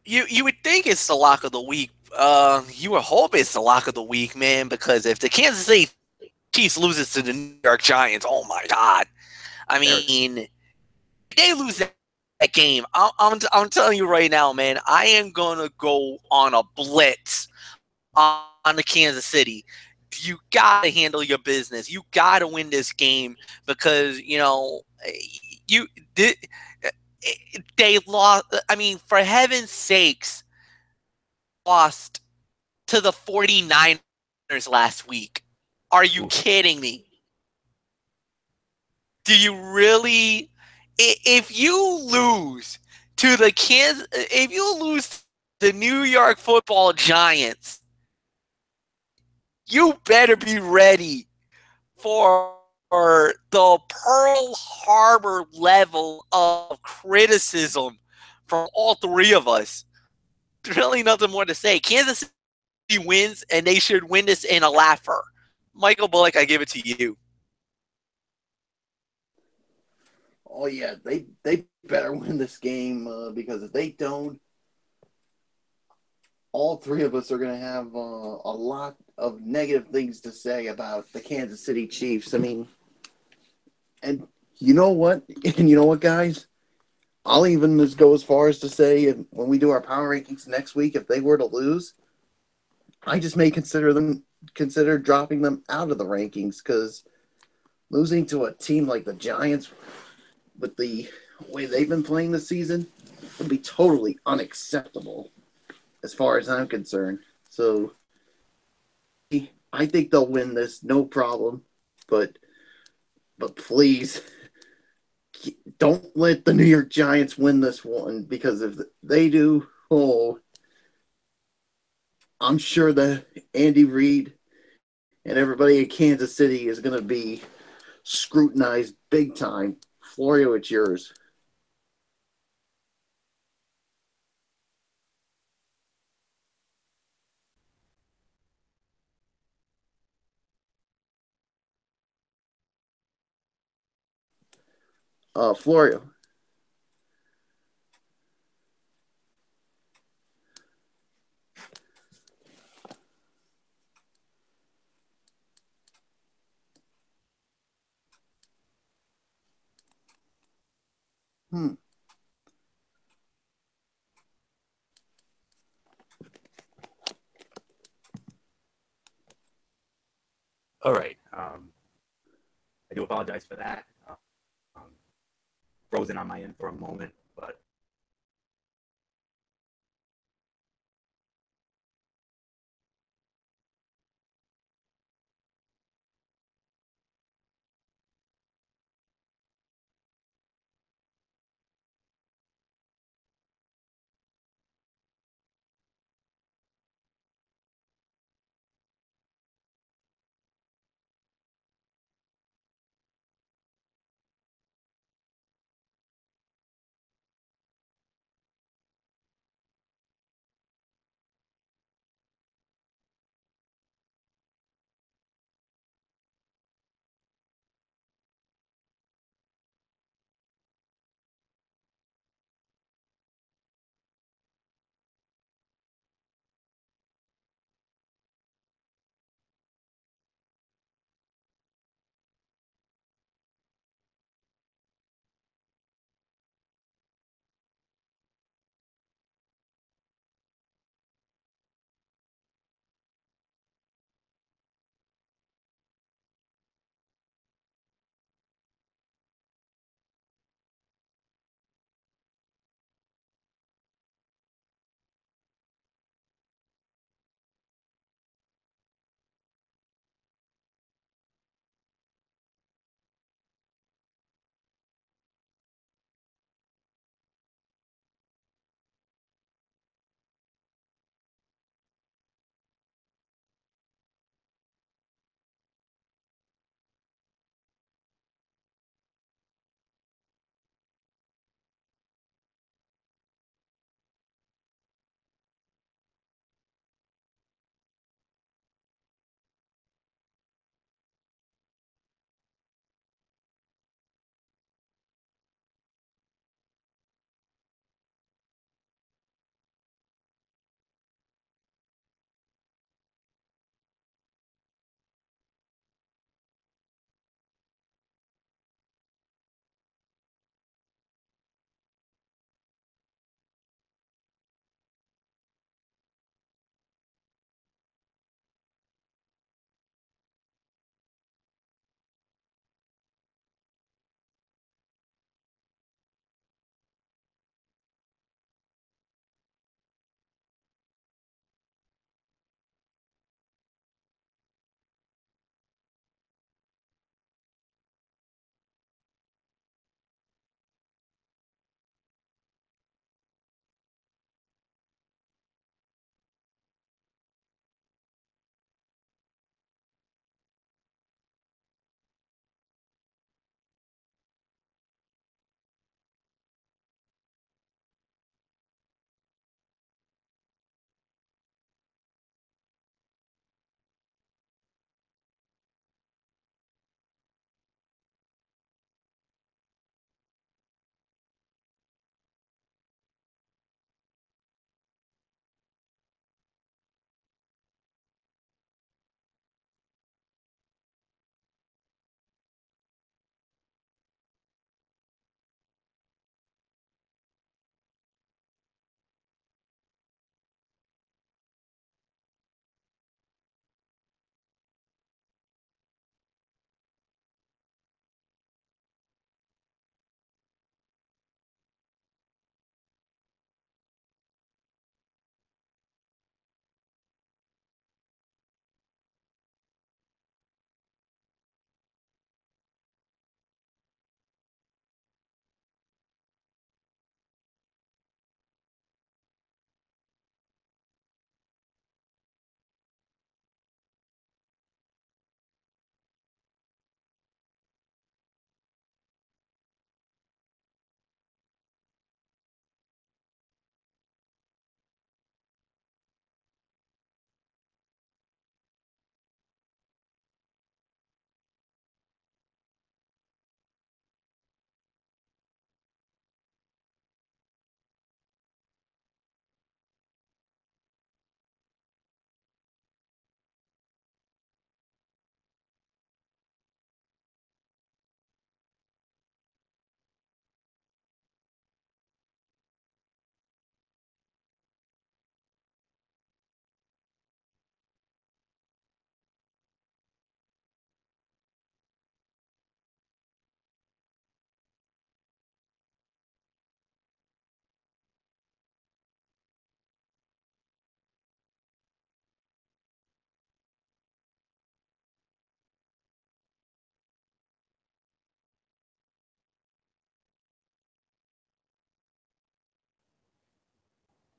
You would think it's the lock of the week. You would hope it's the lock of the week, man, because if the Kansas City Chiefs loses to the New York Giants, oh my God. I mean, if they lose that game, I'm telling you right now, man, I am going to go on a blitz on the Kansas City. You got to handle your business. You got to win this game because, they lost. I mean, for heaven's sakes, lost to the 49ers last week. Are you kidding me? Do you really? If you lose to the New York Football Giants, you better be ready for the Pearl Harbor level of criticism from all three of us. There's really nothing more to say. Kansas City wins, and they should win this in a laugher. Michael Bullock, I give it to you. Oh yeah, they better win this game because if they don't, all three of us are going to have a lot of negative things to say about the Kansas City Chiefs. I mean, and you know what? And you know what, guys? I'll even just go as far as to say when we do our power rankings next week, if they were to lose, I just may consider dropping them out of the rankings because losing to a team like the Giants with the way they've been playing this season would be totally unacceptable as far as I'm concerned. So I think they'll win this, no problem. But please don't let the New York Giants win this one because if they do, I'm sure that Andy Reid and everybody in Kansas City is going to be scrutinized big time. Florio, it's yours. Florio. All right. I do apologize for that. Um, Frozen on my end for a moment, but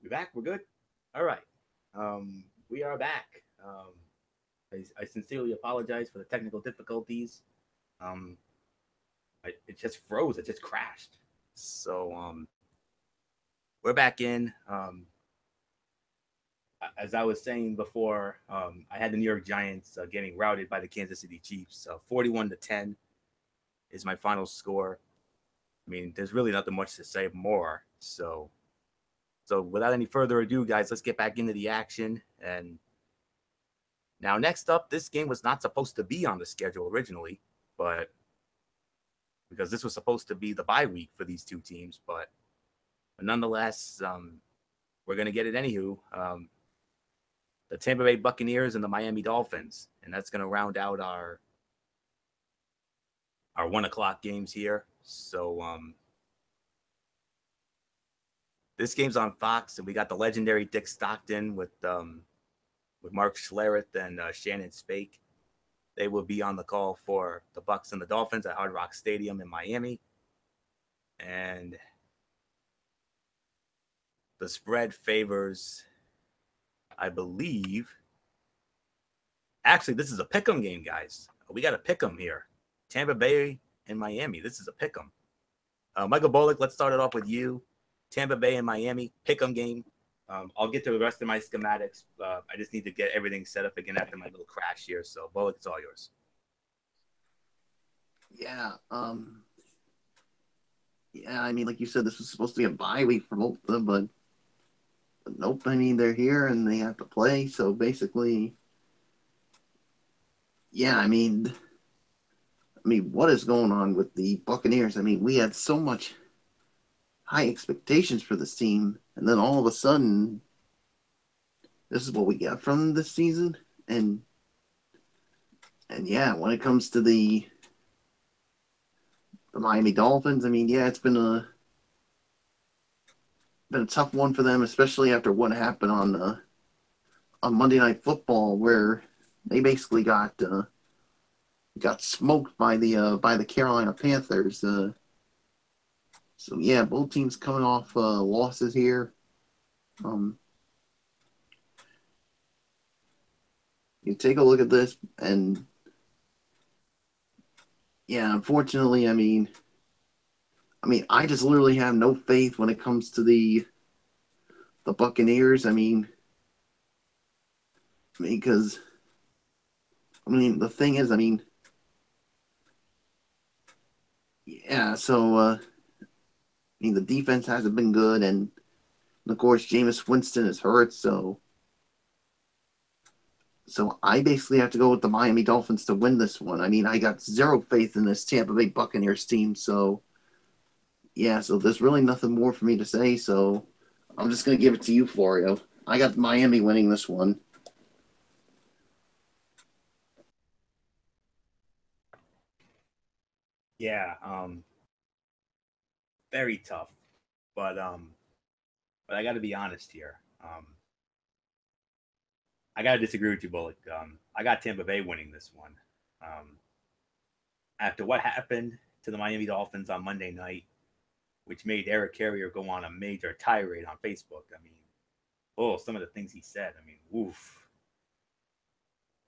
We back? We're good? All right. We are back. I sincerely apologize for the technical difficulties. Um, it just froze. It just crashed. So we're back in. As I was saying before, I had the New York Giants getting routed by the Kansas City Chiefs. 41-10 is my final score. I mean, there's really nothing much to say more. So without any further ado, guys, let's get back into the action. And now, next up, this game was not supposed to be on the schedule originally, but because this was supposed to be the bye week for these two teams, but nonetheless, we're going to get it anywho. The Tampa Bay Buccaneers and the Miami Dolphins, and that's going to round out our 1:00 games here. So this game's on Fox, and we got the legendary Dick Stockton with Mark Schlereth and Shannon Spake. They will be on the call for the Bucs and the Dolphins at Hard Rock Stadium in Miami. And the spread favors, I believe. Actually, this is a pick'em game, guys. We got a pick'em here. Tampa Bay and Miami. This is a pick'em. Michael Bullock, let's start it off with you. Tampa Bay and Miami, pick'em game. I'll get to the rest of my schematics. I just need to get everything set up again after my little crash here. So, Bullock, it's all yours. Yeah. Yeah, I mean, like you said, this was supposed to be a bye week for both of them, but nope. I mean, they're here and they have to play. So basically, yeah, I mean, what is going on with the Buccaneers? I mean, we had so much high expectations for this team, and then all of a sudden, this is what we got from this season. And yeah, when it comes to the Miami Dolphins, I mean, yeah, it's been a tough one for them, especially after what happened on Monday Night Football, where they basically got smoked by the Carolina Panthers. So yeah, both teams coming off losses here. You take a look at this, and yeah, unfortunately, I mean, I just literally have no faith when it comes to the Buccaneers. I mean, because the thing is, yeah. So the defense hasn't been good, and of course, Jameis Winston is hurt. So I basically have to go with the Miami Dolphins to win this one. I mean, I got zero faith in this Tampa Bay Buccaneers team. So yeah, so there's really nothing more for me to say. So I'm just gonna give it to you, Florio. I got Miami winning this one. Yeah, very tough, but I got to be honest here. I got to disagree with you, Bullock. I got Tampa Bay winning this one. After what happened to the Miami Dolphins on Monday night, which made Eric Carrier go on a major tirade on Facebook. I mean, some of the things he said. I mean, oof.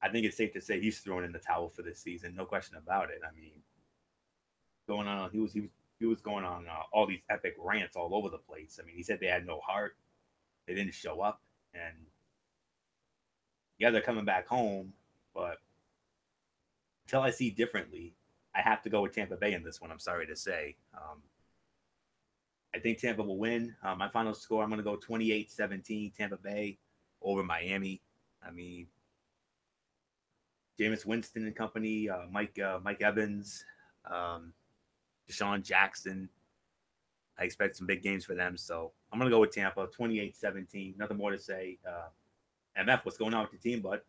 I think it's safe to say he's throwing in the towel for this season, no question about it. I mean, he was going on all these epic rants all over the place. I mean, he said they had no heart, they didn't show up, and yeah, they're coming back home. But until I see differently, I have to go with Tampa Bay in this one. I'm sorry to say. I think Tampa will win. My final score, I'm going to go 28-17 Tampa Bay over Miami. I mean, Jameis Winston and company, Mike Evans, Deshaun Jackson. I expect some big games for them. So I'm going to go with Tampa, 28-17. Nothing more to say. MF, what's going on with your team, bud?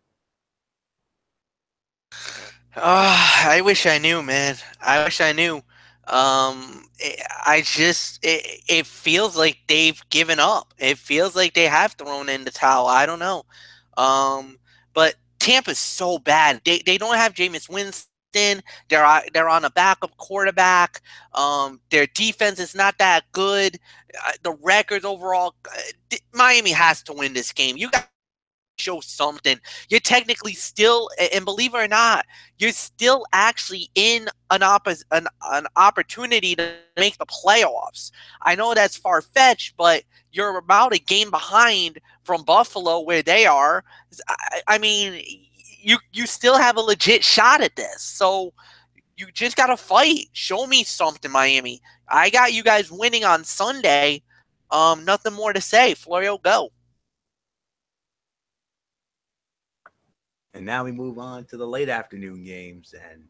I wish I knew, man. I wish I knew. It feels like they've given up. It feels like they have thrown in the towel. I don't know. But Tampa's so bad. They don't have Jameis Winston. Houston. They're on a backup quarterback. Their defense is not that good. The records overall, Miami has to win this game. You got to show something. You're technically still, and believe it or not, you're still actually in an opportunity to make the playoffs. I know that's far-fetched, but you're about a game behind from Buffalo where they are. I mean, you still have a legit shot at this. So you just got to fight. Show me something, Miami. I got you guys winning on Sunday. Nothing more to say. Florio, go. And now we move on to the late afternoon games, and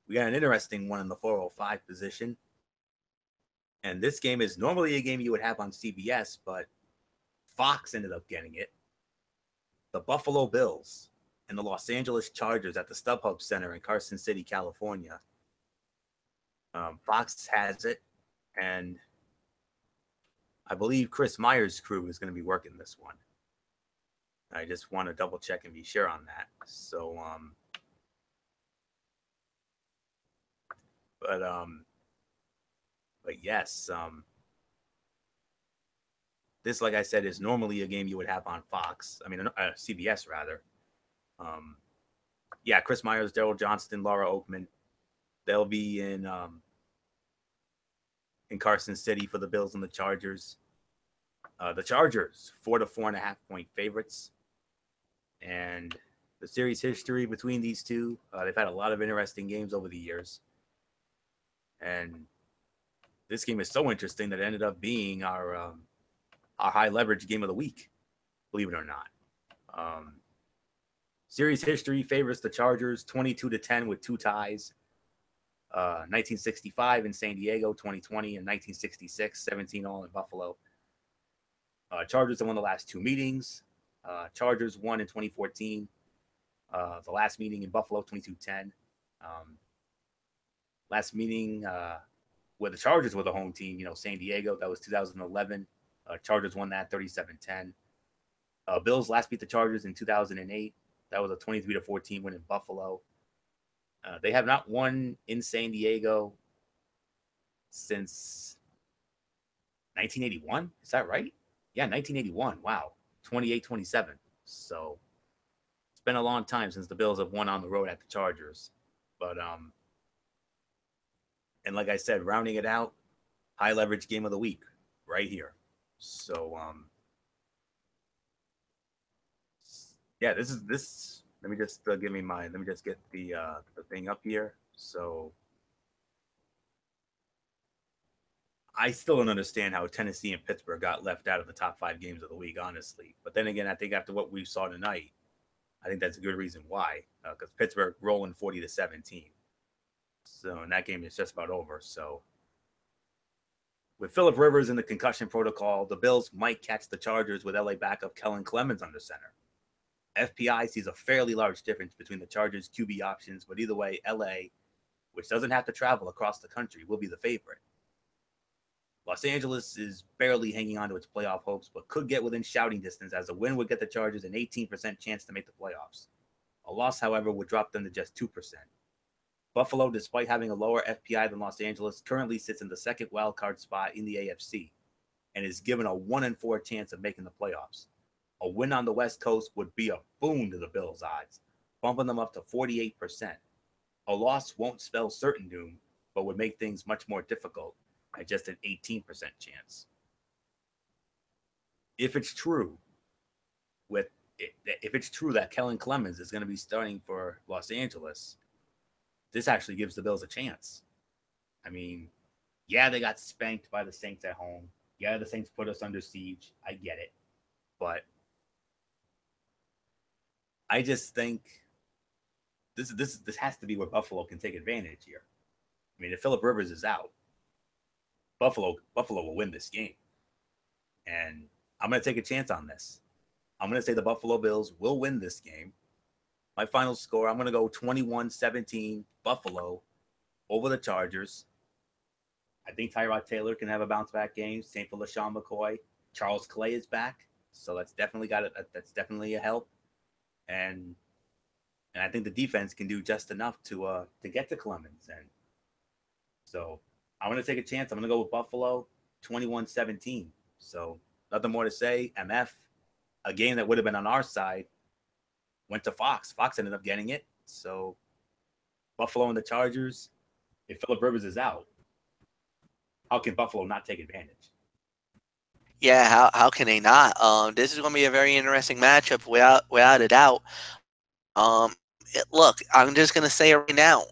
we got an interesting one in the 405 position. And this game is normally a game you would have on CBS, but Fox ended up getting it. The Buffalo Bills and the Los Angeles Chargers at the StubHub Center in Carson City, California. Fox has it, and I believe Chris Myers' crew is going to be working this one. I just want to double check and be sure on that. So, but yes, this, like I said, is normally a game you would have on Fox. I mean, CBS rather. Yeah, Chris Myers, Daryl Johnston, Laura Oakman. They'll be in Carson City for the Bills and the Chargers. The Chargers, 4 to 4.5 point favorites. And the series history between these two, they've had a lot of interesting games over the years. And this game is so interesting that it ended up being our high leverage game of the week, believe it or not. Series history favors the Chargers 22-10 with 2 ties. 1965 in San Diego, 2020, and 1966, 17-all in Buffalo. Chargers have won the last 2 meetings. Chargers won in 2014. The last meeting in Buffalo, 22-10. Last meeting where the Chargers were the home team, San Diego, that was 2011. Chargers won that 37-10. Bills last beat the Chargers in 2008. That was a 23-14 win in Buffalo. They have not won in San Diego since 1981. Is that right? Yeah, 1981. Wow. 28-27. So it's been a long time since the Bills have won on the road at the Chargers. But and like I said, rounding it out, high leverage game of the week right here. So yeah, this. Let me just get the thing up here. So I still don't understand how Tennessee and Pittsburgh got left out of the top 5 games of the week, honestly. But then again, I think after what we saw tonight, I think that's a good reason why. Because Pittsburgh rolling 40-17. So, and that game is just about over. So, with Phillip Rivers in the concussion protocol, the Bills might catch the Chargers with LA backup Kellen Clemens under center. FPI sees a fairly large difference between the Chargers' QB options, but either way, LA, which doesn't have to travel across the country, will be the favorite. Los Angeles is barely hanging on to its playoff hopes, but could get within shouting distance, as a win would get the Chargers an 18% chance to make the playoffs. A loss, however, would drop them to just 2%. Buffalo, despite having a lower FPI than Los Angeles, currently sits in the second wildcard spot in the AFC and is given a 1-in-4 chance of making the playoffs. A win on the West Coast would be a boon to the Bills' odds, bumping them up to 48%. A loss won't spell certain doom, but would make things much more difficult at just an 18% chance. If it's true that Kellen Clemens is going to be starting for Los Angeles, this actually gives the Bills a chance. I mean, yeah, they got spanked by the Saints at home. Yeah, the Saints put us under siege. I get it. But I just think this has to be where Buffalo can take advantage here. I mean, if Phillip Rivers is out, Buffalo will win this game. And I'm going to take a chance on this. I'm going to say the Buffalo Bills will win this game. My final score, I'm going to go 21-17 Buffalo over the Chargers. I think Tyrod Taylor can have a bounce-back game. Same for LaShawn McCoy. Charles Clay is back, so that's definitely a help. And and I think the defense can do just enough to get to Clemens. And so I'm going to take a chance. I'm going to go with Buffalo 21-17. So nothing more to say. MF, a game that would have been on our side, went to Fox. Fox ended up getting it. So Buffalo and the Chargers, if Phillip Rivers is out, how can Buffalo not take advantage? Yeah, how can they not? This is going to be a very interesting matchup without a doubt. Look, I'm just going to say it right now.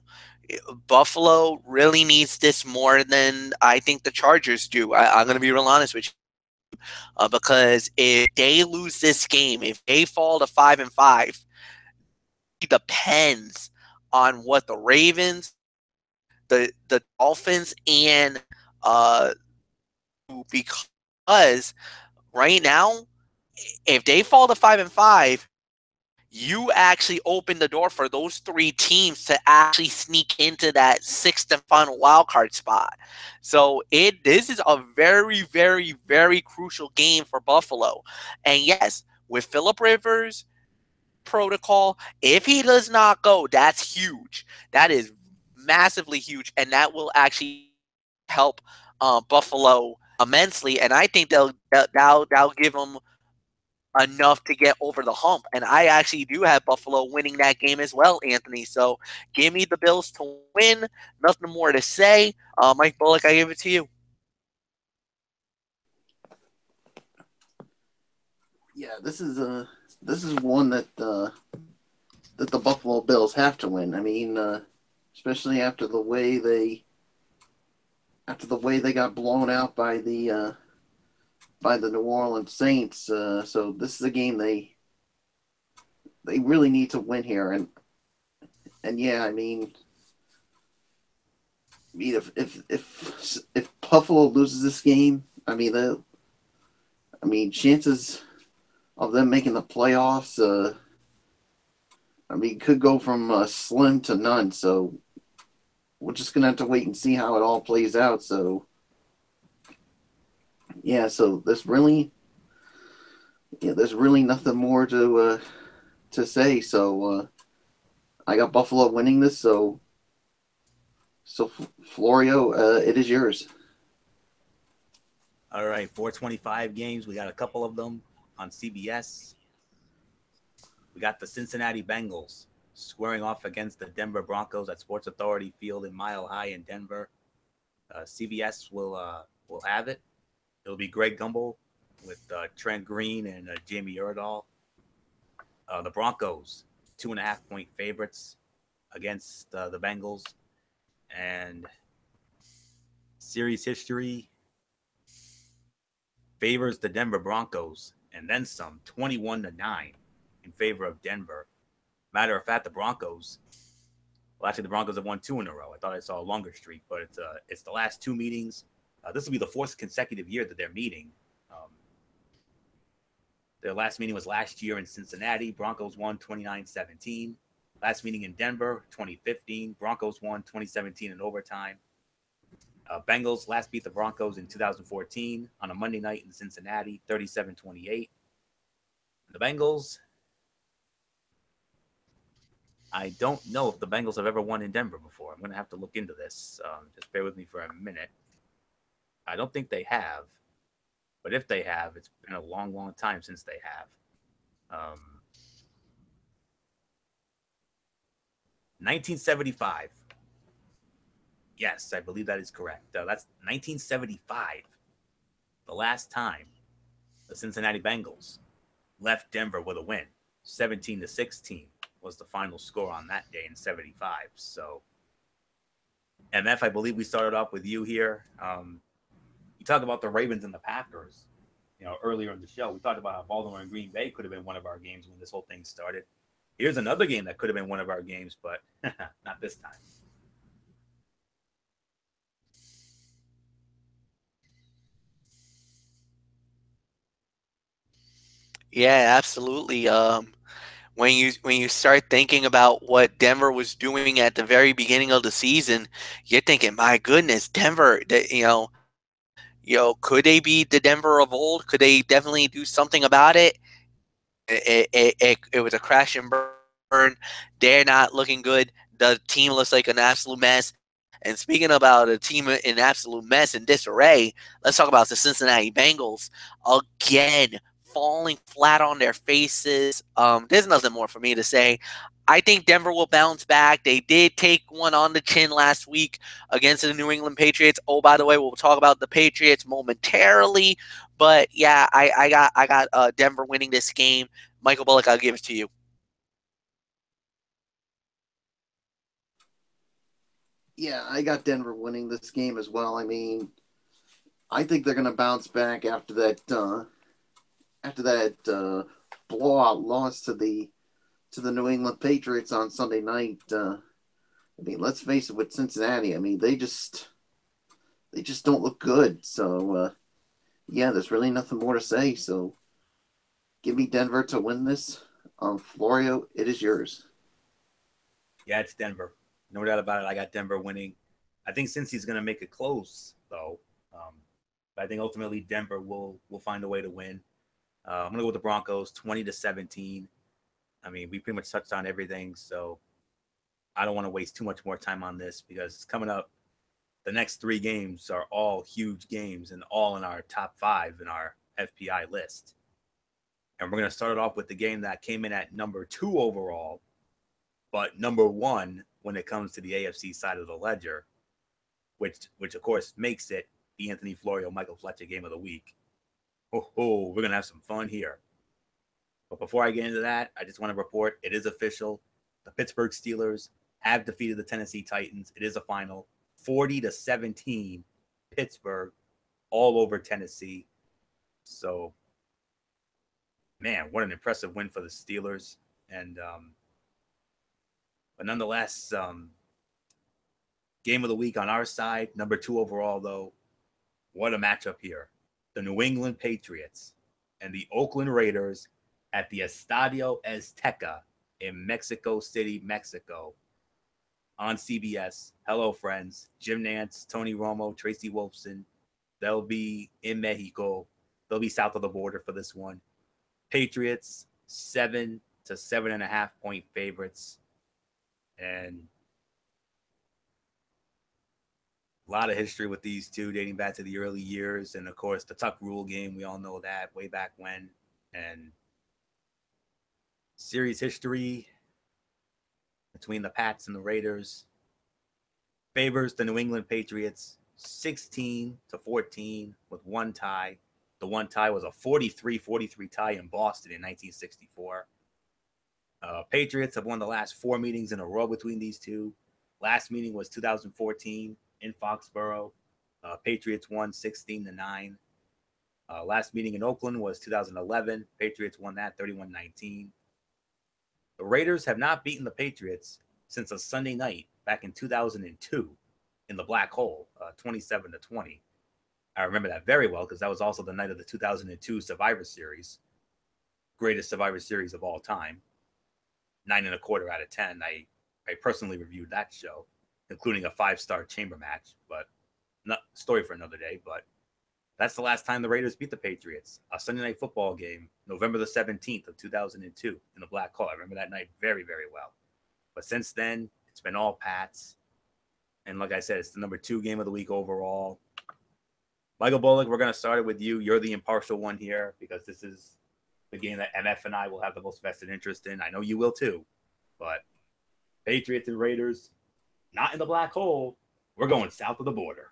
Buffalo really needs this more than I think the Chargers do. I'm going to be real honest with you, because if they lose this game, if they fall to 5-5, it depends on what the Ravens, the Dolphins, and because right now, if they fall to 5-5, you actually open the door for those three teams to actually sneak into that sixth and final wild card spot. So this is a very, very, very crucial game for Buffalo. And yes, with Phillip Rivers protocol, if he does not go, that's huge. That is massively huge, and that will actually help Buffalo immensely. And I think that'll give them enough to get over the hump. And I actually do have Buffalo winning that game as well, Anthony. So give me the Bills to win. Nothing more to say. Mike Bullock, I give it to you. Yeah, this is one that the Buffalo Bills have to win. I mean, especially after the way they got blown out by the New Orleans Saints. So this is a game they really need to win here. And yeah, I mean if Buffalo loses this game, I mean chances of them making the playoffs, could go from slim to none. So we're just gonna have to wait and see how it all plays out. So yeah, so there's really nothing more to say. So I got Buffalo winning this. So Florio, it is yours. All right, 425 games. We got a couple of them on CBS. We got the Cincinnati Bengals squaring off against the Denver Broncos at Sports Authority Field in Mile High in Denver. CBS will have it. It'll be Greg Gumbel with Trent Green and Jamie Erdahl. The Broncos, 2.5-point favorites against the Bengals. And series history favors the Denver Broncos and then some, 21-9 in favor of Denver. Matter of fact, the Broncos have won 2 in a row. I thought I saw a longer streak, but it's the last 2 meetings. This will be the 4th consecutive year that they're meeting. Their last meeting was last year in Cincinnati. Broncos won 29-17. Last meeting in Denver, 2015. Broncos won 2017 in overtime. Bengals last beat the Broncos in 2014 on a Monday night in Cincinnati, 37-28. The Bengals, I don't know if the Bengals have ever won in Denver before. I'm going to have to look into this. Just bear with me for a minute. I don't think they have. But if they have, it's been a long, long time since they have. 1975. Yes, I believe that is correct. That's 1975. The last time the Cincinnati Bengals left Denver with a win. 17-16 was the final score on that day in 75. So, MF, I believe we started off with you here. You talk about the Ravens and the Packers, earlier in the show. We talked about how Baltimore and Green Bay could have been one of our games when this whole thing started. Here's another game that could have been one of our games, but not this time. Yeah, absolutely. When you start thinking about what Denver was doing at the very beginning of the season, you're thinking, my goodness, Denver, could they be the Denver of old? Could they definitely do something about it? It was a crash and burn They're not looking good. The team looks like an absolute mess. And speaking about a team in absolute mess and disarray, let's talk about the Cincinnati Bengals. Again, falling flat on their faces. There's nothing more for me to say. I think Denver will bounce back. They did take one on the chin last week against the New England Patriots. Oh, by the way, we'll talk about the Patriots momentarily. But yeah, I got Denver winning this game. Michael Bullock, I'll give it to you. Yeah, I got Denver winning this game as well. I mean, I think they're going to bounce back after that blowout loss to the New England Patriots on Sunday night. I mean, let's face it, with Cincinnati, I mean, they just don't look good. So yeah, there's really nothing more to say. So give me Denver to win this. Florio, it is yours. Yeah, it's Denver. No doubt about it. I got Denver winning. I think Cincy's going to make it close, though. But I think ultimately Denver will find a way to win. I'm going to go with the Broncos, 20-17. I mean, we pretty much touched on everything, so I don't want to waste too much more time on this because it's coming up. The next 3 games are all huge games and all in our top 5 in our FPI list. And we're going to start it off with the game that came in at number 2 overall, but number 1 when it comes to the AFC side of the ledger, which of course makes it the Anthony Florio Michael Fletcher game of the week. We're going to have some fun here. But before I get into that, I just want to report it is official. The Pittsburgh Steelers have defeated the Tennessee Titans. It is a final, 40-17, Pittsburgh, all over Tennessee. So, man, what an impressive win for the Steelers. And but nonetheless, game of the week on our side, number 2 overall, though. What a matchup here. The New England Patriots and the Oakland Raiders at the Estadio Azteca in Mexico City, Mexico, on CBS. Hello, friends. Jim Nantz, Tony Romo, Tracy Wolfson. They'll be in Mexico. They'll be south of the border for this one. Patriots, 7 to 7.5 point favorites. And a lot of history with these two dating back to the early years. And, of course, the Tuck Rule game. We all know that way back when. And series history between the Pats and the Raiders favors the New England Patriots 16-14 with one tie. The one tie was a 43-43 tie in Boston in 1964. Patriots have won the last 4 meetings in a row between these two. Last meeting was 2014 in Foxborough. Patriots won 16-9. Last meeting in Oakland was 2011. Patriots won that 31-19. The Raiders have not beaten the Patriots since a Sunday night back in 2002 in the Black Hole, 27-20. I remember that very well because that was also the night of the 2002 Survivor Series, greatest Survivor Series of all time. 9.25 out of 10. I personally reviewed that show, including a 5-star chamber match, but not story for another day. But that's the last time the Raiders beat the Patriots. A Sunday night football game, November the 17th of 2002 in the Black Hole. I remember that night very, very well. But since then, it's been all Pats. And like I said, it's the number 2 game of the week overall. Michael Bullock, we're going to start it with you. You're the impartial one here because this is the game that MF and I will have the most vested interest in. I know you will too. But Patriots and Raiders, not in the Black Hole. We're going south of the border.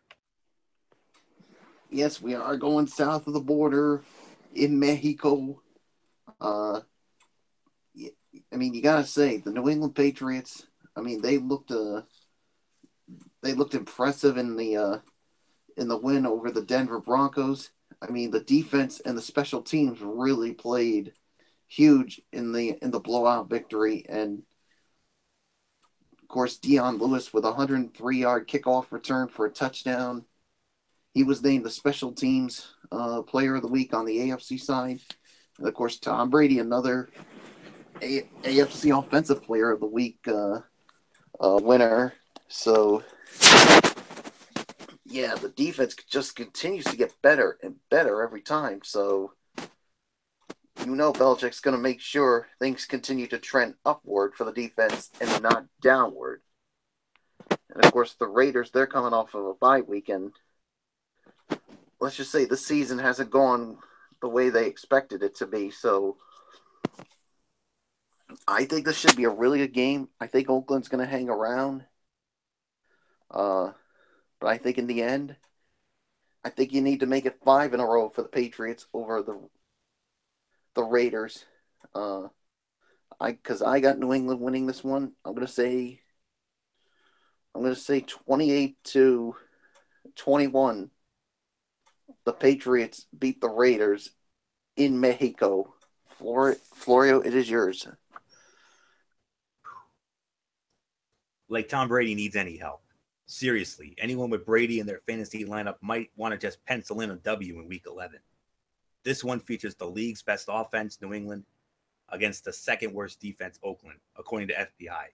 Yes, we are going south of the border in Mexico. I mean, you gotta say the New England Patriots. I mean, they looked impressive in the win over the Denver Broncos. I mean, the defense and the special teams really played huge in the blowout victory, and of course, Dion Lewis with a 103-yard kickoff return for a touchdown. He was named the special teams player of the week on the AFC side. And of course, Tom Brady, another AFC offensive player of the week winner. So, yeah, the defense just continues to get better and better every time. So, you know Belichick's going to make sure things continue to trend upward for the defense and not downward. And of course, the Raiders, they're coming off of a bye weekend. Let's just say the season hasn't gone the way they expected it to be. So I think this should be a really good game. I think Oakland's going to hang around. But I think in the end, I think you need to make it 5 in a row for the Patriots over the Raiders. Because I got New England winning this one. I'm gonna say 28-21. The Patriots beat the Raiders in Mexico. Florio, it is yours. Like Tom Brady needs any help. Seriously, anyone with Brady in their fantasy lineup might want to just pencil in a W in Week 11. This one features the league's best offense, New England, against the second worst defense, Oakland, according to FBI.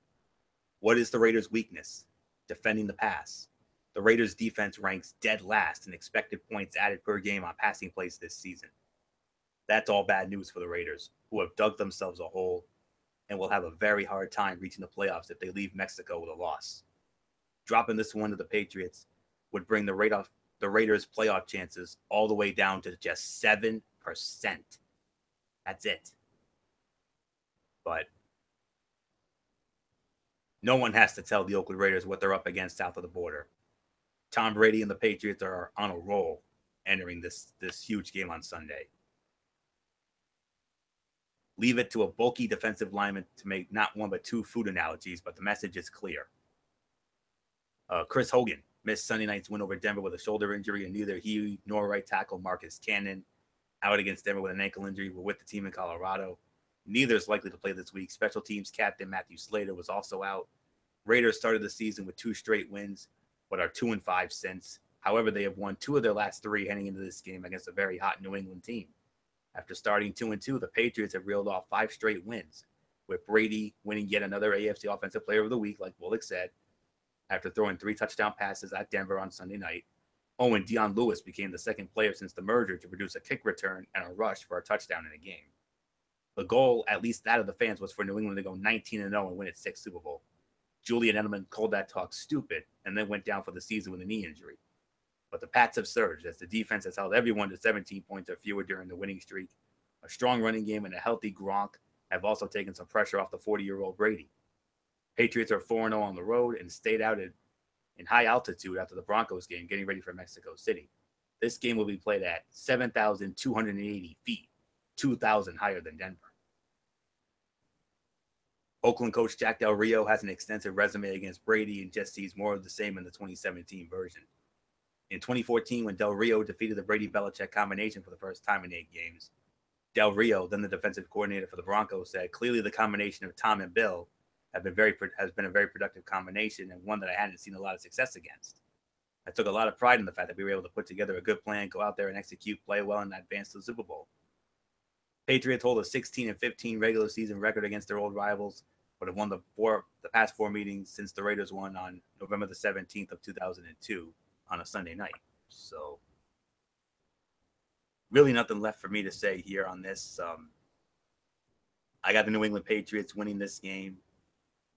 What is the Raiders' weakness? Defending the pass. The Raiders' defense ranks dead last in expected points added per game on passing plays this season. That's all bad news for the Raiders, who have dug themselves a hole and will have a very hard time reaching the playoffs if they leave Mexico with a loss. Dropping this one to the Patriots would bring the Raiders' playoff chances all the way down to just 7%. That's it. But no one has to tell the Oakland Raiders what they're up against south of the border. Tom Brady and the Patriots are on a roll entering this huge game on Sunday. Leave it to a bulky defensive lineman to make not one but two food analogies, but the message is clear. Chris Hogan missed Sunday night's win over Denver with a shoulder injury, and neither he nor right tackle Marcus Cannon, out against Denver with an ankle injury, were with the team in Colorado. Neither is likely to play this week. Special teams captain Matthew Slater was also out. Raiders started the season with 2 straight wins, but are 2-5 since. However, they have won 2 of their last 3 heading into this game against a very hot New England team. After starting 2-2, the Patriots have reeled off 5 straight wins, with Brady winning yet another AFC Offensive Player of the Week, like Bullock said, after throwing 3 touchdown passes at Denver on Sunday night. Dion Lewis became the second player since the merger to produce a kick return and a rush for a touchdown in a game. The goal, at least that of the fans, was for New England to go 19-0 and win its 6th Super Bowl. Julian Edelman called that talk stupid and then went down for the season with a knee injury. But the Pats have surged as the defense has held everyone to 17 points or fewer during the winning streak. A strong running game and a healthy Gronk have also taken some pressure off the 40-year-old Brady. Patriots are 4-0 on the road and stayed out in high altitude after the Broncos game, getting ready for Mexico City. This game will be played at 7,280 feet, 2,000 higher than Denver. Oakland coach Jack Del Rio has an extensive resume against Brady and just sees more of the same in the 2017 version. In 2014, when Del Rio defeated the Brady-Belichick combination for the first time in 8 games, Del Rio, then the defensive coordinator for the Broncos, said, "Clearly the combination of Tom and Bill has been a very productive combination and one that I hadn't seen a lot of success against. I took a lot of pride in the fact that we were able to put together a good plan, go out there and execute, play well, and advance to the Super Bowl." Patriots hold a 16-15 regular season record against their old rivals, but have won the past 4 meetings since the Raiders won on November the 17th of 2002 on a Sunday night. So really nothing left for me to say here on this. I got the New England Patriots winning this game.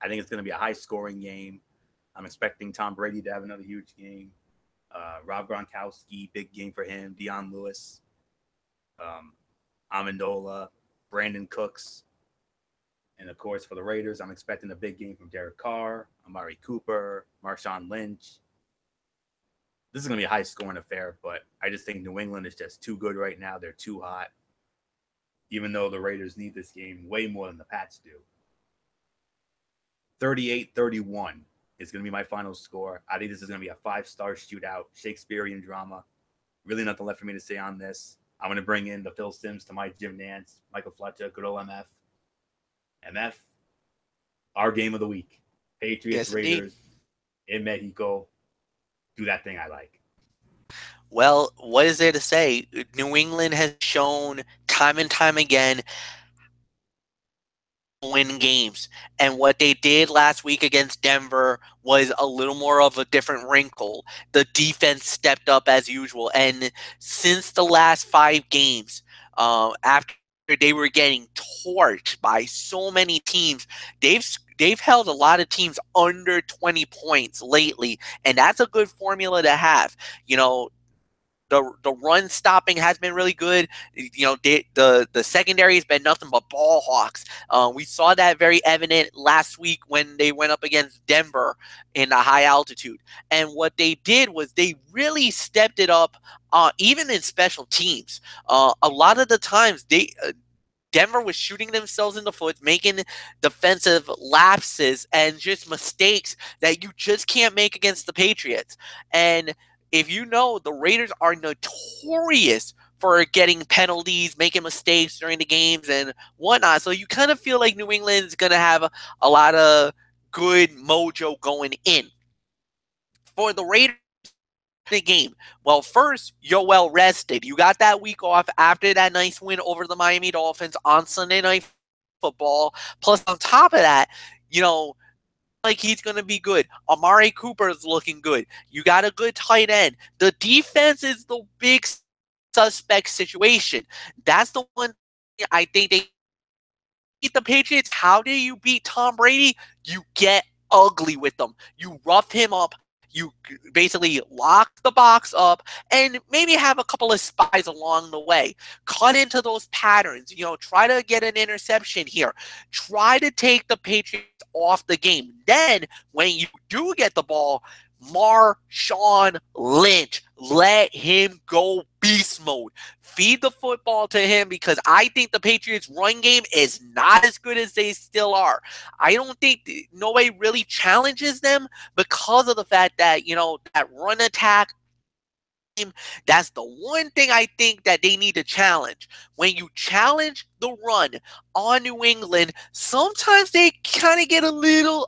I think it's going to be a high-scoring game. I'm expecting Tom Brady to have another huge game. Rob Gronkowski, big game for him. Dion Lewis, Amendola, Brandon Cooks. And, of course, for the Raiders, I'm expecting a big game from Derek Carr, Amari Cooper, Marshawn Lynch. This is going to be a high-scoring affair, but I just think New England is just too good right now. They're too hot, even though the Raiders need this game way more than the Pats do. 38-31 is going to be my final score. I think this is going to be a 5-star shootout, Shakespearean drama. Really nothing left for me to say on this. I'm going to bring in the Phil Sims to my Jim Nance, Michael Fletcher, good old MF. MF, our game of the week. Patriots, yes, Raiders in Mexico. Do that thing I like. Well, what is there to say? New England has shown time and time again win games, and what they did last week against Denver was a little more of a different wrinkle. The defense stepped up as usual, and since the last 5 games, after they were getting torched by so many teams. They've held a lot of teams under 20 points lately, and that's a good formula to have. You know, the run stopping has been really good. You know, the secondary has been nothing but ball hawks. We saw that very evident last week when they went up against Denver in the high altitude. And what they did was they really stepped it up, even in special teams. A lot of the times Denver was shooting themselves in the foot, making defensive lapses and just mistakes that you just can't make against the Patriots. And if you know, the Raiders are notorious for getting penalties, making mistakes during the games and whatnot. So you kind of feel like New England's going to have a lot of good mojo going in. For the Raiders, the game. Well, first, you're well rested. You got that week off after that nice win over the Miami Dolphins on Sunday Night Football. Plus, on top of that, you know, like he's going to be good. Amari Cooper is looking good. You got a good tight end. The defense is the big suspect situation. That's the one thing I think they beat the Patriots. How do you beat Tom Brady? You get ugly with them. You rough him up. You basically lock the box up and maybe have a couple of spies along the way. Cut into those patterns. You know, try to get an interception here. Try to take the Patriots off the game. Then, when you do get the ball, Marshawn Lynch, let him go beast mode. Feed the football to him because I think the Patriots' run game is not as good as they still are. I don't think nobody really challenges them because of the fact that, you know, that run attack, that's the one thing I think that they need to challenge. When you challenge the run on New England, sometimes they kind of get a little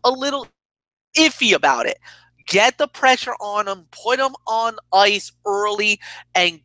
iffy about it. Get the pressure on them, put them on ice early, and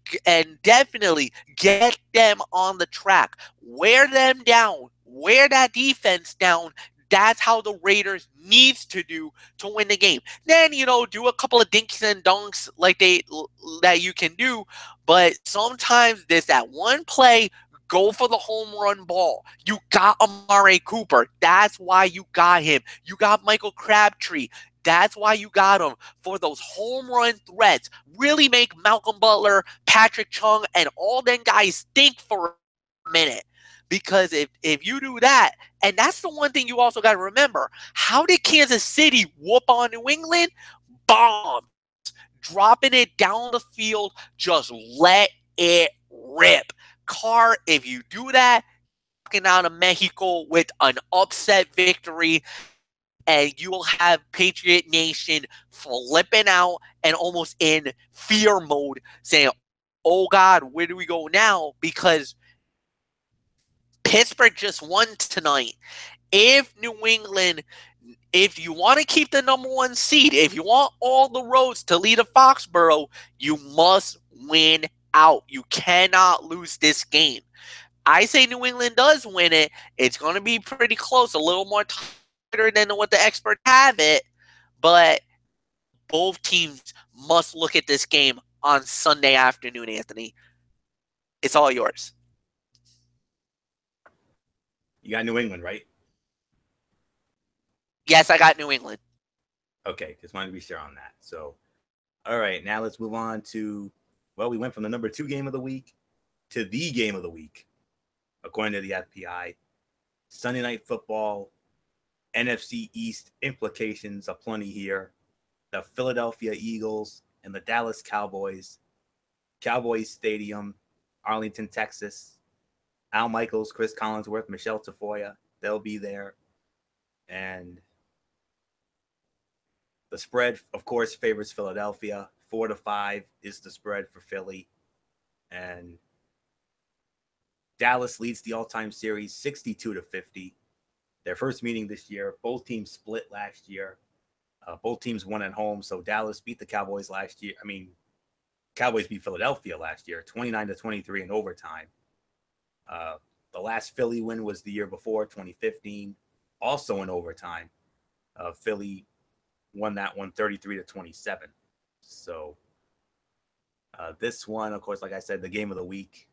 definitely get them on the track. Wear them down. Wear that defense down. That's how the Raiders needs to do to win the game. Then, you know, do a couple of dinks and dunks like that you can do, but sometimes there's that one play. Go for the home run ball. You got Amari Cooper. That's why you got him. You got Michael Crabtree. That's why you got him, for those home run threats. Really make Malcolm Butler, Patrick Chung, and all them guys think for a minute. Because if you do that, and that's the one thing you also got to remember, how did Kansas City whoop on New England? Bombs. Dropping it down the field, just let it rip. Carr, if you do that, walking out of Mexico with an upset victory, and you will have Patriot Nation flipping out and almost in fear mode, saying, oh God, where do we go now? Because Pittsburgh just won tonight. If New England, if you want to keep the number one seed, if you want all the roads to lead to Foxborough, you must win out. You cannot lose this game. I say New England does win it. It's going to be pretty close, a little more tighter than what the experts have it, but both teams must look at this game on Sunday afternoon, Anthony. It's all yours. You got New England, right? Yes, I got New England. Okay, just wanted to be sure on that. So, all right, now let's move on to, well, we went from the number 2 game of the week to the game of the week, according to the FPI. Sunday Night Football, NFC East implications aplenty here. The Philadelphia Eagles and the Dallas Cowboys. Cowboys Stadium, Arlington, Texas. Al Michaels, Chris Collinsworth, Michelle Tafoya, they'll be there. And the spread, of course, favors Philadelphia. 4-5 is the spread for Philly. And Dallas leads the all-time series 62-50. Their first meeting this year. Both teams split last year. Both teams won at home. So Dallas beat the Cowboys last year. Cowboys beat Philadelphia last year, 29-23 in overtime. The last Philly win was the year before, 2015, also in overtime. Philly won that one 33-27. So this one, of course, like I said, the game of the week.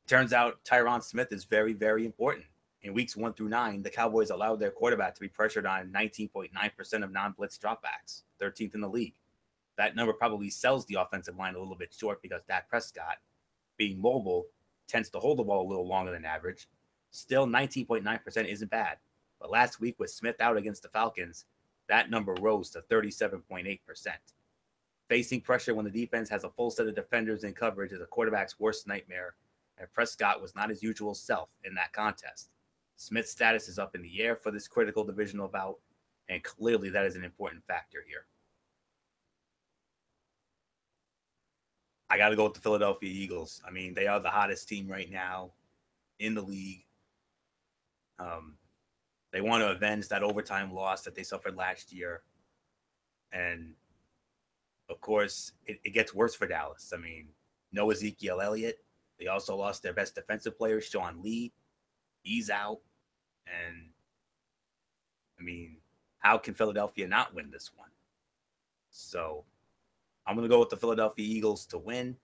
Turns out Tyron Smith is very, very important. In weeks 1 through 9, the Cowboys allowed their quarterback to be pressured on 19.9% of non-blitz dropbacks, 13th in the league. That number probably sells the offensive line a little bit short because Dak Prescott, being mobile, tends to hold the ball a little longer than average. Still, 19.9% isn't bad. But last week with Smith out against the Falcons, that number rose to 37.8%. Facing pressure when the defense has a full set of defenders in coverage is a quarterback's worst nightmare, and Prescott was not his usual self in that contest. Smith's status is up in the air for this critical divisional bout, and clearly that is an important factor here. I got to go with the Philadelphia Eagles. I mean, they are the hottest team right now in the league. They want to avenge that overtime loss that they suffered last year. And, of course, it gets worse for Dallas. I mean, no Ezekiel Elliott. They also lost their best defensive player, Sean Lee. He's out. And, I mean, how can Philadelphia not win this one? So I'm going to go with the Philadelphia Eagles to win.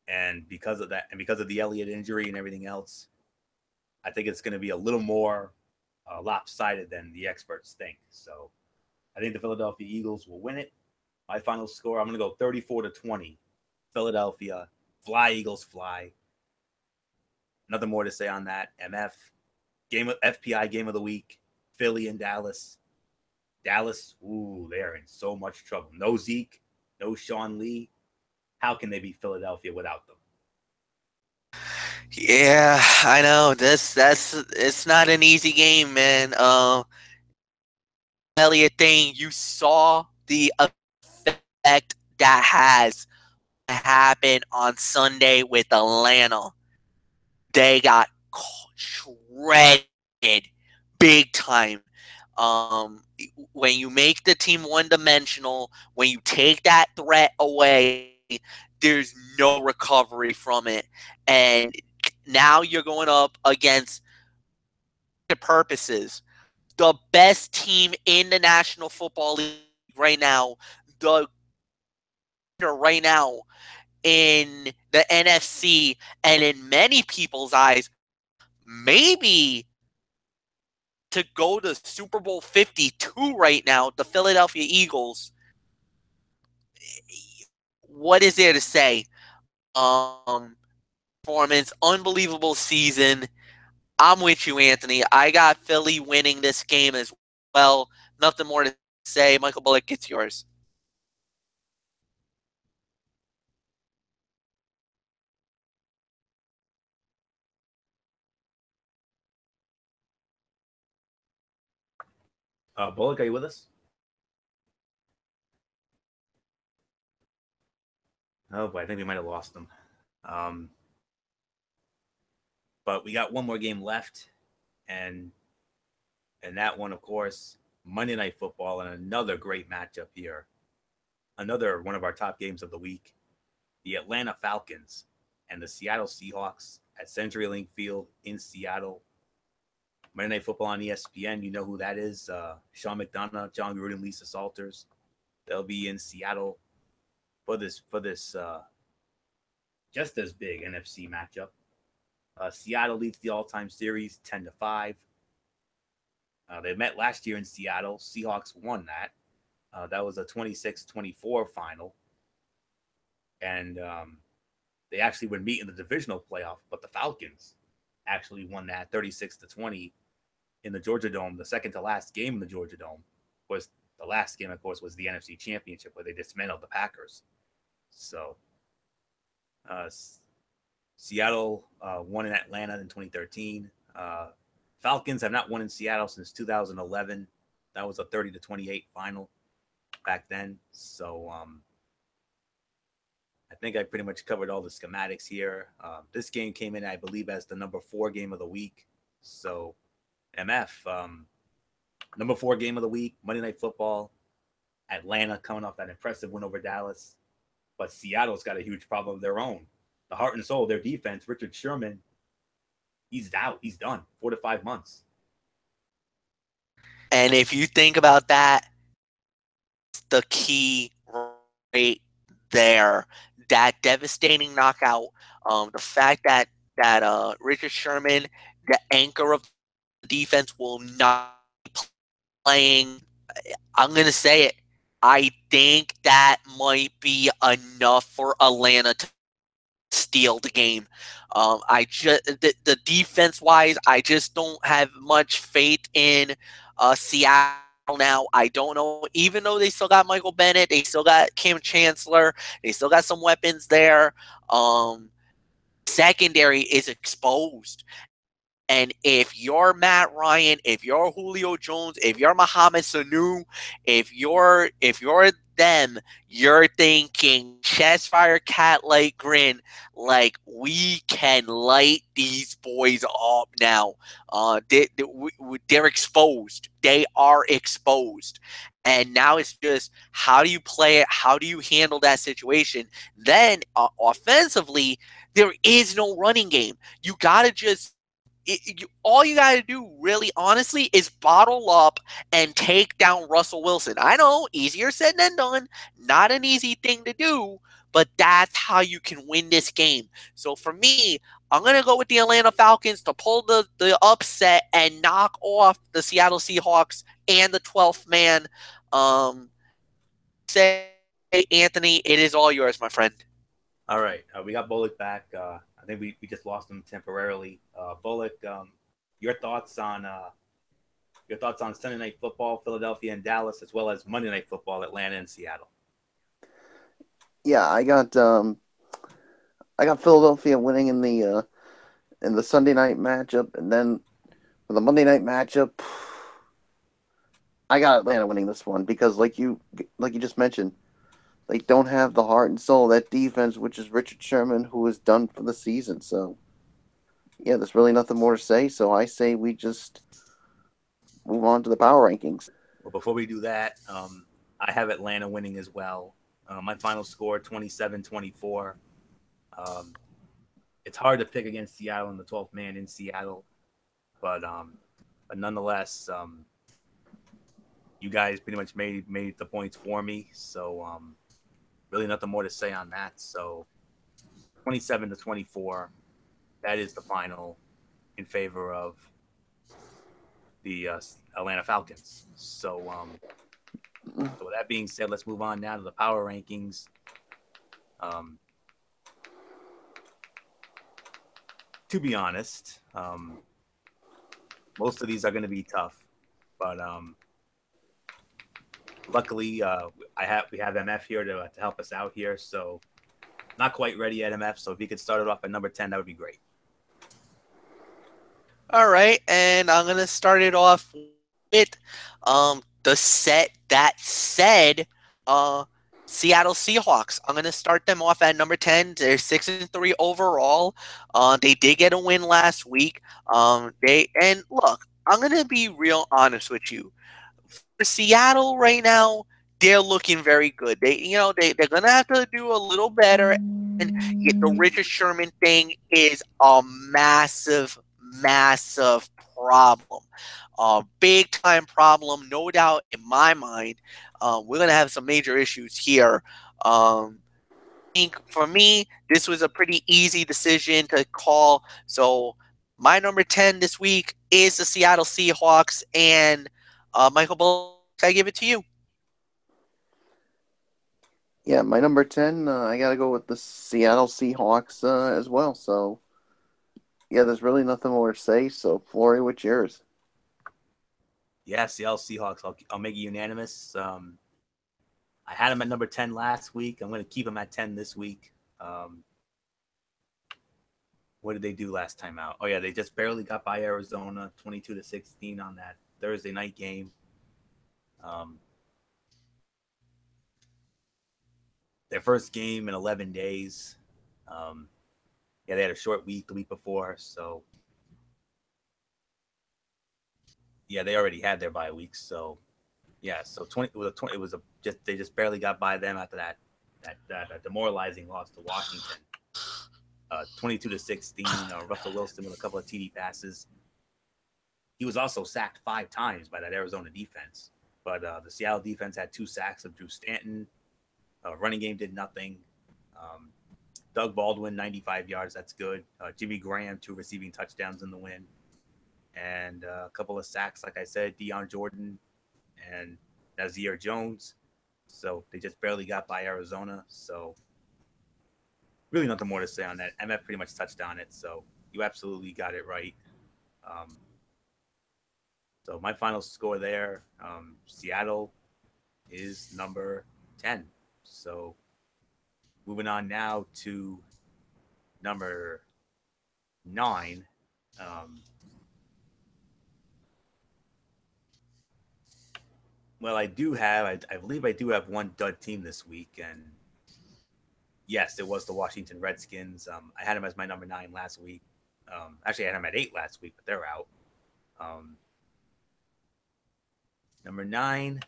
And because of that, and because of the Elliott injury and everything else, I think it's going to be a little more lopsided than the experts think. So I think the Philadelphia Eagles will win it. My final score, I'm going to go 34-20. Philadelphia. Fly, Eagles, fly. Nothing more to say on that. FPI game of the week. Philly and Dallas. Dallas, they are in so much trouble. No Zeke, no Sean Lee. How can they beat Philadelphia without them? Yeah, I know. It's not an easy game, man. Elliott thing, you saw the effect that has happened on Sunday with Atlanta. They got shredded big time. When you make the team one-dimensional, when you take that threat away, there's no recovery from it. And now you're going up against the purposes. The best team in the National Football League right now, in the NFC, and in many people's eyes, maybe to go to Super Bowl 52 right now, the Philadelphia Eagles. What is there to say? Performance, unbelievable season. I'm with you, Anthony. I got Philly winning this game as well. Nothing more to say. Michael Bullock, it's yours. Bullock, are you with us? Oh boy, I think we might have lost them. But we got one more game left, and that one, of course, Monday Night Football, and another great matchup here. Another one of our top games of the week. The Atlanta Falcons and the Seattle Seahawks at CenturyLink Field in Seattle. Monday Night Football on ESPN, you know who that is. Sean McDonough, John Gruden, Lisa Salters. They'll be in Seattle for this just as big NFC matchup. Seattle leads the all-time series 10-5. They met last year in Seattle. Seahawks won that. That was a 26-24 final. And they actually would meet in the divisional playoff, but the Falcons actually won that 36-20 in the Georgia Dome. The second to last game in the Georgia Dome was the last game, of course, was the NFC Championship where they dismantled the Packers. So Seattle won in Atlanta in 2013. Falcons have not won in Seattle since 2011. That was a 30-28 final back then. So I think I pretty much covered all the schematics here. This game came in, I believe, as the number 4 game of the week. So MF, number 4 game of the week, Monday Night Football. Atlanta coming off that impressive win over Dallas. But Seattle's got a huge problem of their own. The heart and soul of their defense, Richard Sherman, he's out. He's done. 4 to 5 months. And if you think about that, the key right there, that devastating knockout The fact that Richard Sherman, the anchor of the defense, will not be playing. I'm gonna say it. I think that might be enough for Atlanta to steal the game. I just the defense wise, I just don't have much faith in Seattle now. I don't know. Even though they still got Michael Bennett, they still got Kim Chancellor, they still got some weapons there. Secondary is exposed. And if you're Matt Ryan, if you're Julio Jones, if you're Mohamed Sanu, if you're them, you're thinking chest fire, cat like grin, like we can light these boys up now. They're exposed. They are exposed. And now it's just how do you play it? How do you handle that situation? Then offensively, there is no running game. You gotta just all you got to do, really, honestly, is bottle up and take down Russell Wilson. I know, easier said than done. Not an easy thing to do, but that's how you can win this game. So for me, I'm going to go with the Atlanta Falcons to pull the upset and knock off the Seattle Seahawks and the 12th man. Say, Anthony, it is all yours, my friend. All right, we got Bullock back. I think we just lost him temporarily. Bullock, your thoughts on Sunday Night Football, Philadelphia and Dallas, as well as Monday Night Football, Atlanta and Seattle. Yeah, I got Philadelphia winning in the Sunday night matchup, and then for the Monday night matchup, I got Atlanta winning this one because, like you just mentioned, they don't have the heart and soul of that defense, which is Richard Sherman, who is done for the season. So, yeah, there's really nothing more to say. So I say we just move on to the power rankings. Well, before we do that, I have Atlanta winning as well. My final score, 27-24. It's hard to pick against Seattle and the 12th man in Seattle. But nonetheless, you guys pretty much made the points for me. So really nothing more to say on that. So 27-24, that is the final in favor of the Atlanta Falcons. So with that being said, let's move on now to the power rankings. To be honest, most of these are going to be tough, but luckily we have MF here to help us out here. So not quite ready yet, MF. So if you could start it off at number 10, that would be great. All right, and I'm gonna start it off with the set that said Seattle Seahawks. I'm gonna start them off at number 10. They're 6-3 overall. They did get a win last week. Look, I'm gonna be real honest with you. For Seattle right now, they're looking very good. They're gonna have to do a little better. And the Richard Sherman thing is a massive problem. Big time problem, no doubt in my mind. We're going to have some major issues here. I think for me, this was a pretty easy decision to call. So my number 10 this week is the Seattle Seahawks. And Michael Bullock, I give it to you. Yeah, my number 10, I got to go with the Seattle Seahawks as well. So, yeah, there's really nothing more to say. So, Flory, what's yours? Yeah, Seattle Seahawks. I'll make it unanimous. I had them at number 10 last week. I'm going to keep them at 10 this week. What did they do last time out? Oh, yeah, they just barely got by Arizona, 22-16 on that Thursday night game. Their first game in 11 days. Yeah, they had a short week the week before, so yeah, they already had their bye week. So yeah, so they just barely got by them after that demoralizing loss to Washington, 22-16. Russell Wilson with a couple of TD passes. He was also sacked 5 times by that Arizona defense, but the Seattle defense had 2 sacks of Drew Stanton. Running game did nothing. Doug Baldwin, 95 yards. That's good. Jimmy Graham, 2 receiving touchdowns in the win. And a couple of sacks, like I said, Deion Jordan and Nazir Jones. So they just barely got by Arizona. So really nothing more to say on that. MF pretty much touched on it. So you absolutely got it right. So my final score there, Seattle is number 10. So moving on now to number 9. Well, I believe I do have one dud team this week, and yes, it was the Washington Redskins. I had them as my number 9 last week. Actually, I had them at 8 last week, but they're out. Number 9,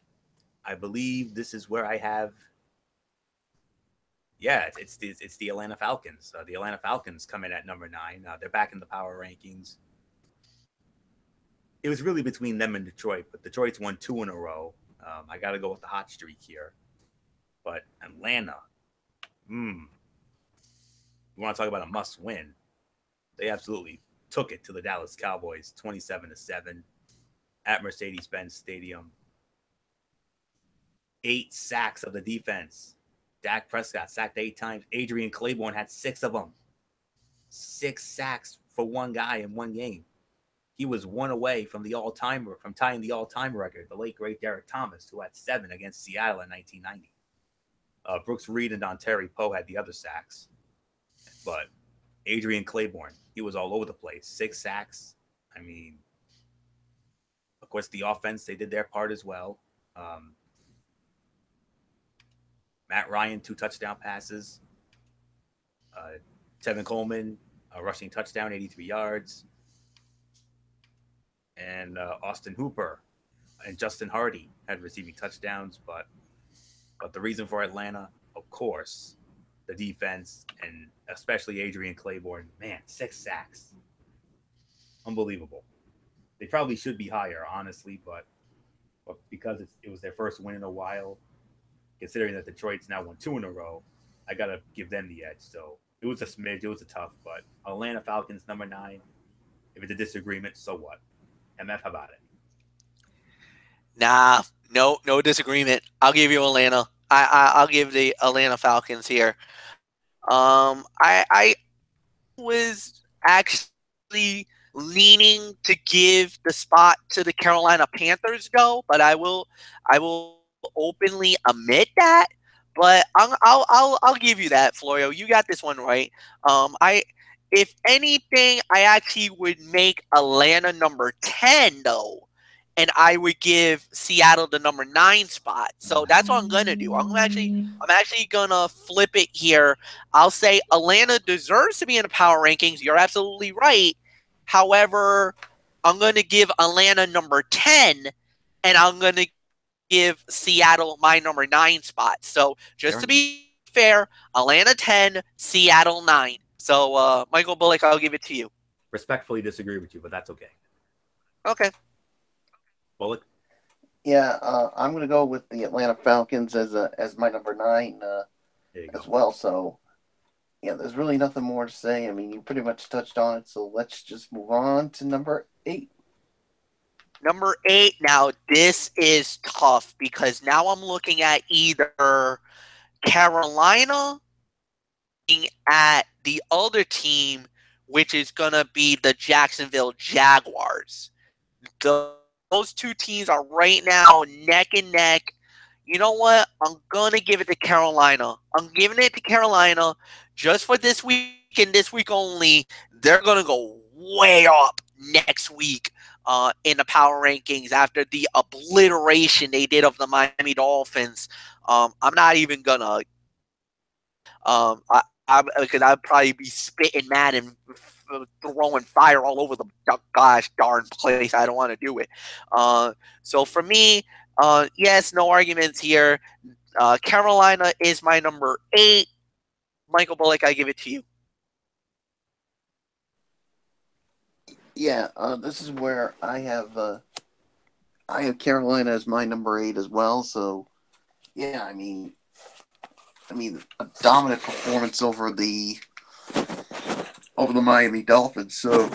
I believe this is where I have. Yeah, it's the Atlanta Falcons. The Atlanta Falcons come in at number 9. They're back in the power rankings. It was really between them and Detroit, but Detroit's won 2 in a row. I got to go with the hot streak here. But Atlanta, you want to talk about a must-win? They absolutely took it to the Dallas Cowboys, 27-7 at Mercedes-Benz Stadium. 8 sacks of the defense. Dak Prescott sacked 8 times. Adrian Claiborne had 6 of them. 6 sacks for one guy in one game. He was 1 away from tying the all-time record, the late great Derek Thomas, who had 7 against Seattle in 1990. Brooks Reed and Dontari Poe had the other sacks, but Adrian Claiborne, he was all over the place. 6 sacks. I mean, of course, the offense, they did their part as well. Matt Ryan, 2 touchdown passes. Tevin Coleman, a rushing touchdown, 83 yards. And Austin Hooper and Justin Hardy had receiving touchdowns. But the reason for Atlanta, of course, the defense, and especially Adrian Claiborne. Man, 6 sacks. Unbelievable. They probably should be higher, honestly, but because it was their first win in a while, considering that Detroit's now won 2 in a row, I got to give them the edge. So it was a smidge. It was a tough, but Atlanta Falcons, number 9. If it's a disagreement, so what? MF, how about it? Nah, no disagreement. I'll give you Atlanta. I'll give the Atlanta Falcons here. I was actually leaning to give the spot to the Carolina Panthers, though, but I will openly admit that. But I'll give you that, Florio. You got this one right. If anything, I actually would make Atlanta number 10, though, and I would give Seattle the number 9 spot. So that's what I'm gonna do. I'm actually gonna flip it here. I'll say Atlanta deserves to be in the power rankings. You're absolutely right. However, I'm gonna give Atlanta number 10, and I'm gonna give Seattle my number 9 spot. So just to be fair, Atlanta 10, Seattle 9. So, Michael Bullock, I'll give it to you. Respectfully disagree with you, but that's okay. Okay. Bullock? Yeah, I'm going to go with the Atlanta Falcons as my number 9 as well. So, yeah, there's really nothing more to say. I mean, you pretty much touched on it. So let's just move on to number 8. Number 8. Now, this is tough because now I'm looking at either Carolina at the other team, which is going to be the Jacksonville Jaguars. Those 2 teams are right now neck and neck. You know what? I'm going to give it to Carolina. I'm giving it to Carolina just for this week and this week only. They're going to go way up next week in the power rankings after the obliteration they did of the Miami Dolphins. I'm not even going to because I'd probably be spitting mad and throwing fire all over the gosh darn place. I don't want to do it. So for me, yes, no arguments here. Carolina is my number 8. Michael Bullock, I give it to you. Yeah, this is where I have Carolina as my number 8 as well. So, yeah, I mean, a dominant performance over the Miami Dolphins. So,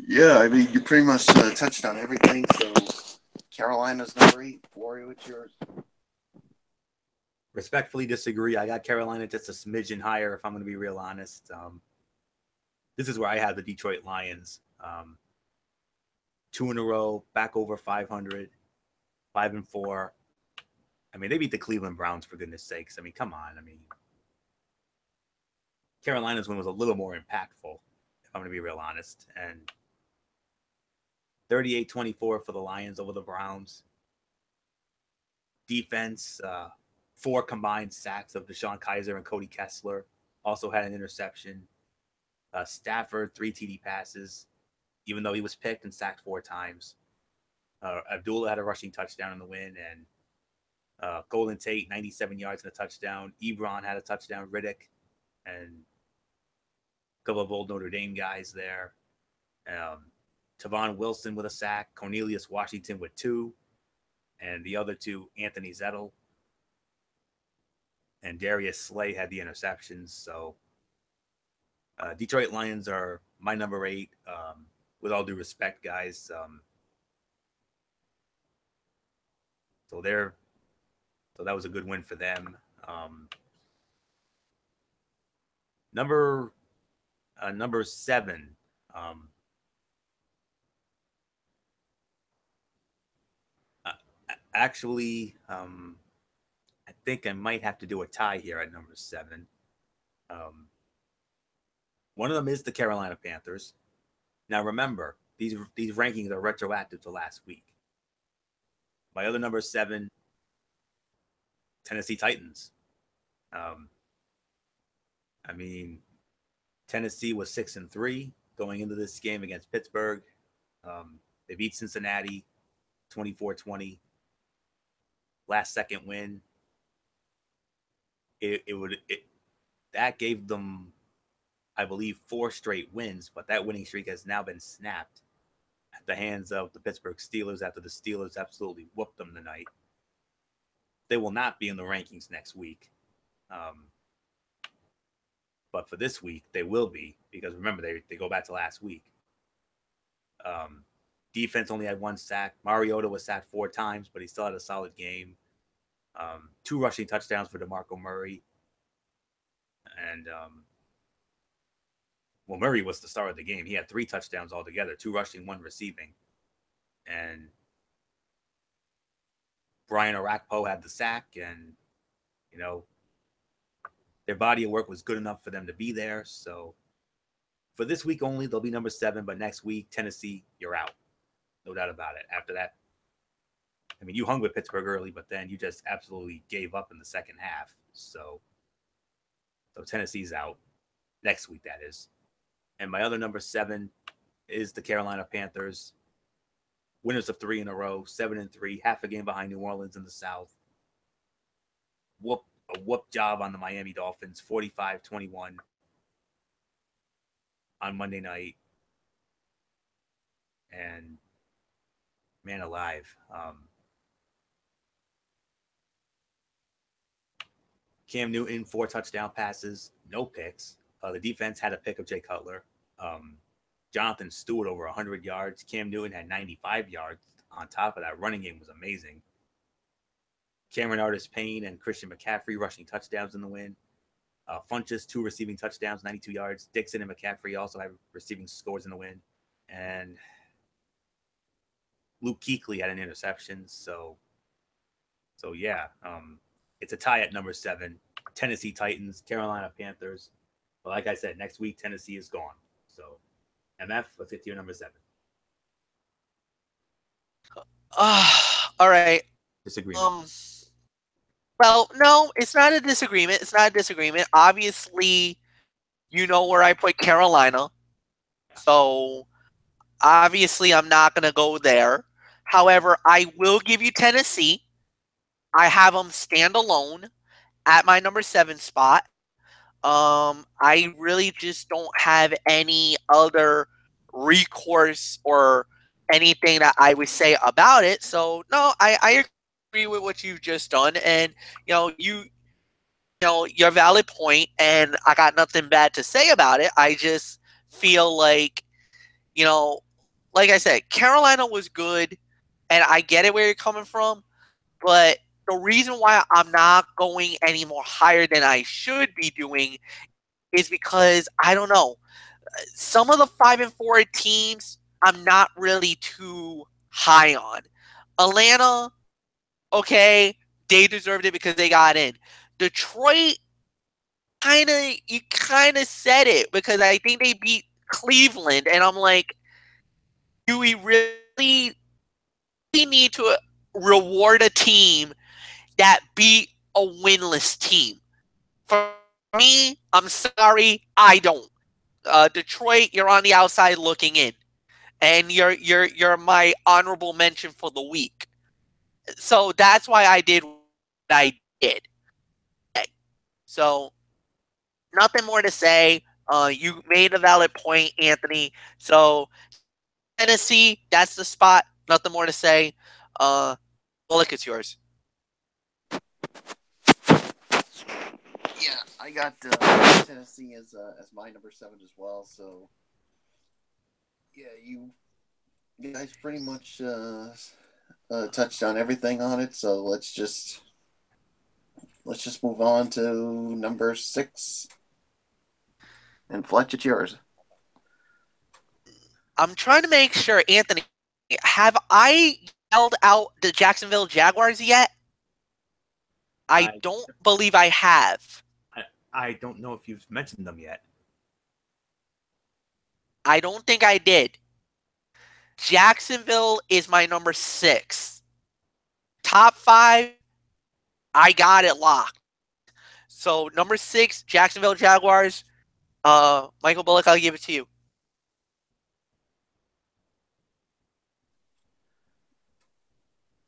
yeah, you pretty much touched on everything. So, Carolina's number 8. Flory, what's yours? Respectfully disagree. I got Carolina just a smidgen higher, if I'm going to be real honest. This is where I have the Detroit Lions. 2 in a row, back over 500, 5-4. They beat the Cleveland Browns, for goodness sakes. Come on. Carolina's win was a little more impactful, if I'm going to be real honest. And 38-24 for the Lions over the Browns. Defense, 4 combined sacks of DeShone Kizer and Cody Kessler. Also had an interception. Stafford, 3 TD passes, even though he was picked and sacked 4 times. Abdullah had a rushing touchdown in the win, and Golden Tate, 97 yards and a touchdown. Ebron had a touchdown. Riddick and a couple of old Notre Dame guys there. Tavon Wilson with a sack. Cornelius Washington with 2. And the other 2, Anthony Zettel and Darius Slay had the interceptions. So Detroit Lions are my number 8. With all due respect, guys. So that was a good win for them. Number 7. Actually, I think I might have to do a tie here at number 7. One of them is the Carolina Panthers. Now, remember, these rankings are retroactive to last week. My other number 7, Tennessee Titans. Tennessee was 6-3 going into this game against Pittsburgh. They beat Cincinnati 24-20. Last second win. That gave them, I believe, 4 straight wins, but that winning streak has now been snapped at the hands of the Pittsburgh Steelers after the Steelers absolutely whooped them tonight. They will not be in the rankings next week. But for this week, they will be, because remember, they go back to last week. Defense only had 1 sack. Mariota was sacked 4 times, but he still had a solid game. 2 rushing touchdowns for DeMarco Murray. And, Murray was the star of the game. He had 3 touchdowns altogether, 2 rushing, 1 receiving. And Brian Orakpo had the sack, and, their body of work was good enough for them to be there. So for this week only, they'll be number 7, but next week, Tennessee, you're out. No doubt about it. After that, you hung with Pittsburgh early, but then you just absolutely gave up in the second half. So Tennessee's out next week, that is. And my other number 7 is the Carolina Panthers. Winners of 3 in a row, 7-3, half a game behind New Orleans in the South. A whoop job on the Miami Dolphins, 45-21 on Monday night. And man alive. Cam Newton, 4 touchdown passes, no picks. The defense had a pick of Jay Cutler. Jonathan Stewart over 100 yards. Cam Newton had 95 yards. On top of that, running game was amazing. Cameron Artis-Payne and Christian McCaffrey rushing touchdowns in the win. Funchess, 2 receiving touchdowns, 92 yards. Dixon and McCaffrey also have receiving scores in the win. And Luke Kuechly had an interception. So yeah, it's a tie at number 7. Tennessee Titans, Carolina Panthers. But like I said, next week, Tennessee is gone. So, MF, let's get to your number 7. All right. Disagreement. Well, no, it's not a disagreement. Obviously, you know where I put Carolina. So, obviously, I'm not going to go there. However, I will give you Tennessee. I have them stand alone at my number 7 spot. I really just don't have any other recourse or anything that I would say about it. So, no, I agree with what you've just done. And, your valid point, and I got nothing bad to say about it. I just feel like, like I said, Carolina was good, and I get it where you're coming from, but the reason why I'm not going any more higher than I should be doing is because I don't know. Some of the 5-4 teams I'm not really too high on. Atlanta, okay, they deserved it because they got in. Detroit, you kind of said it because I think they beat Cleveland, and I'm like, do we really need to reward a team that beat a winless team? For me, I'm sorry, I don't. Detroit, you're on the outside looking in, and you're my honorable mention for the week. So that's why I did what I did. Okay. So nothing more to say. You made a valid point, Anthony. So Tennessee, that's the spot. Nothing more to say. Bullock, it's yours. Yeah, I got Tennessee as my number 7 as well. So yeah, you guys pretty much touched on everything on it. So let's just move on to number 6. And Fletch, it's yours. I'm trying to make sure, Anthony, have I yelled out the Jacksonville Jaguars yet? I don't believe I have. I don't know if you've mentioned them yet. I don't think I did. Jacksonville is my number 6. Top 5, I got it locked. So number 6, Jacksonville Jaguars. Michael Bullock, I'll give it to you.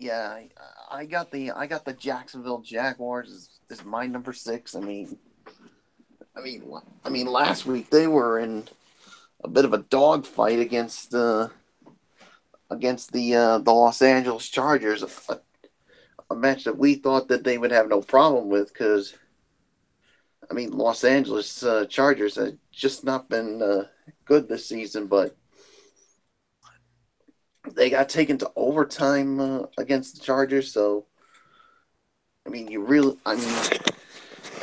Yeah, I got the Jacksonville Jaguars as my number 6. I mean, last week they were in a bit of a dogfight against the Los Angeles Chargers, a match that we thought that they would have no problem with because, Los Angeles Chargers have just not been good this season, but they got taken to overtime against the Chargers. So, I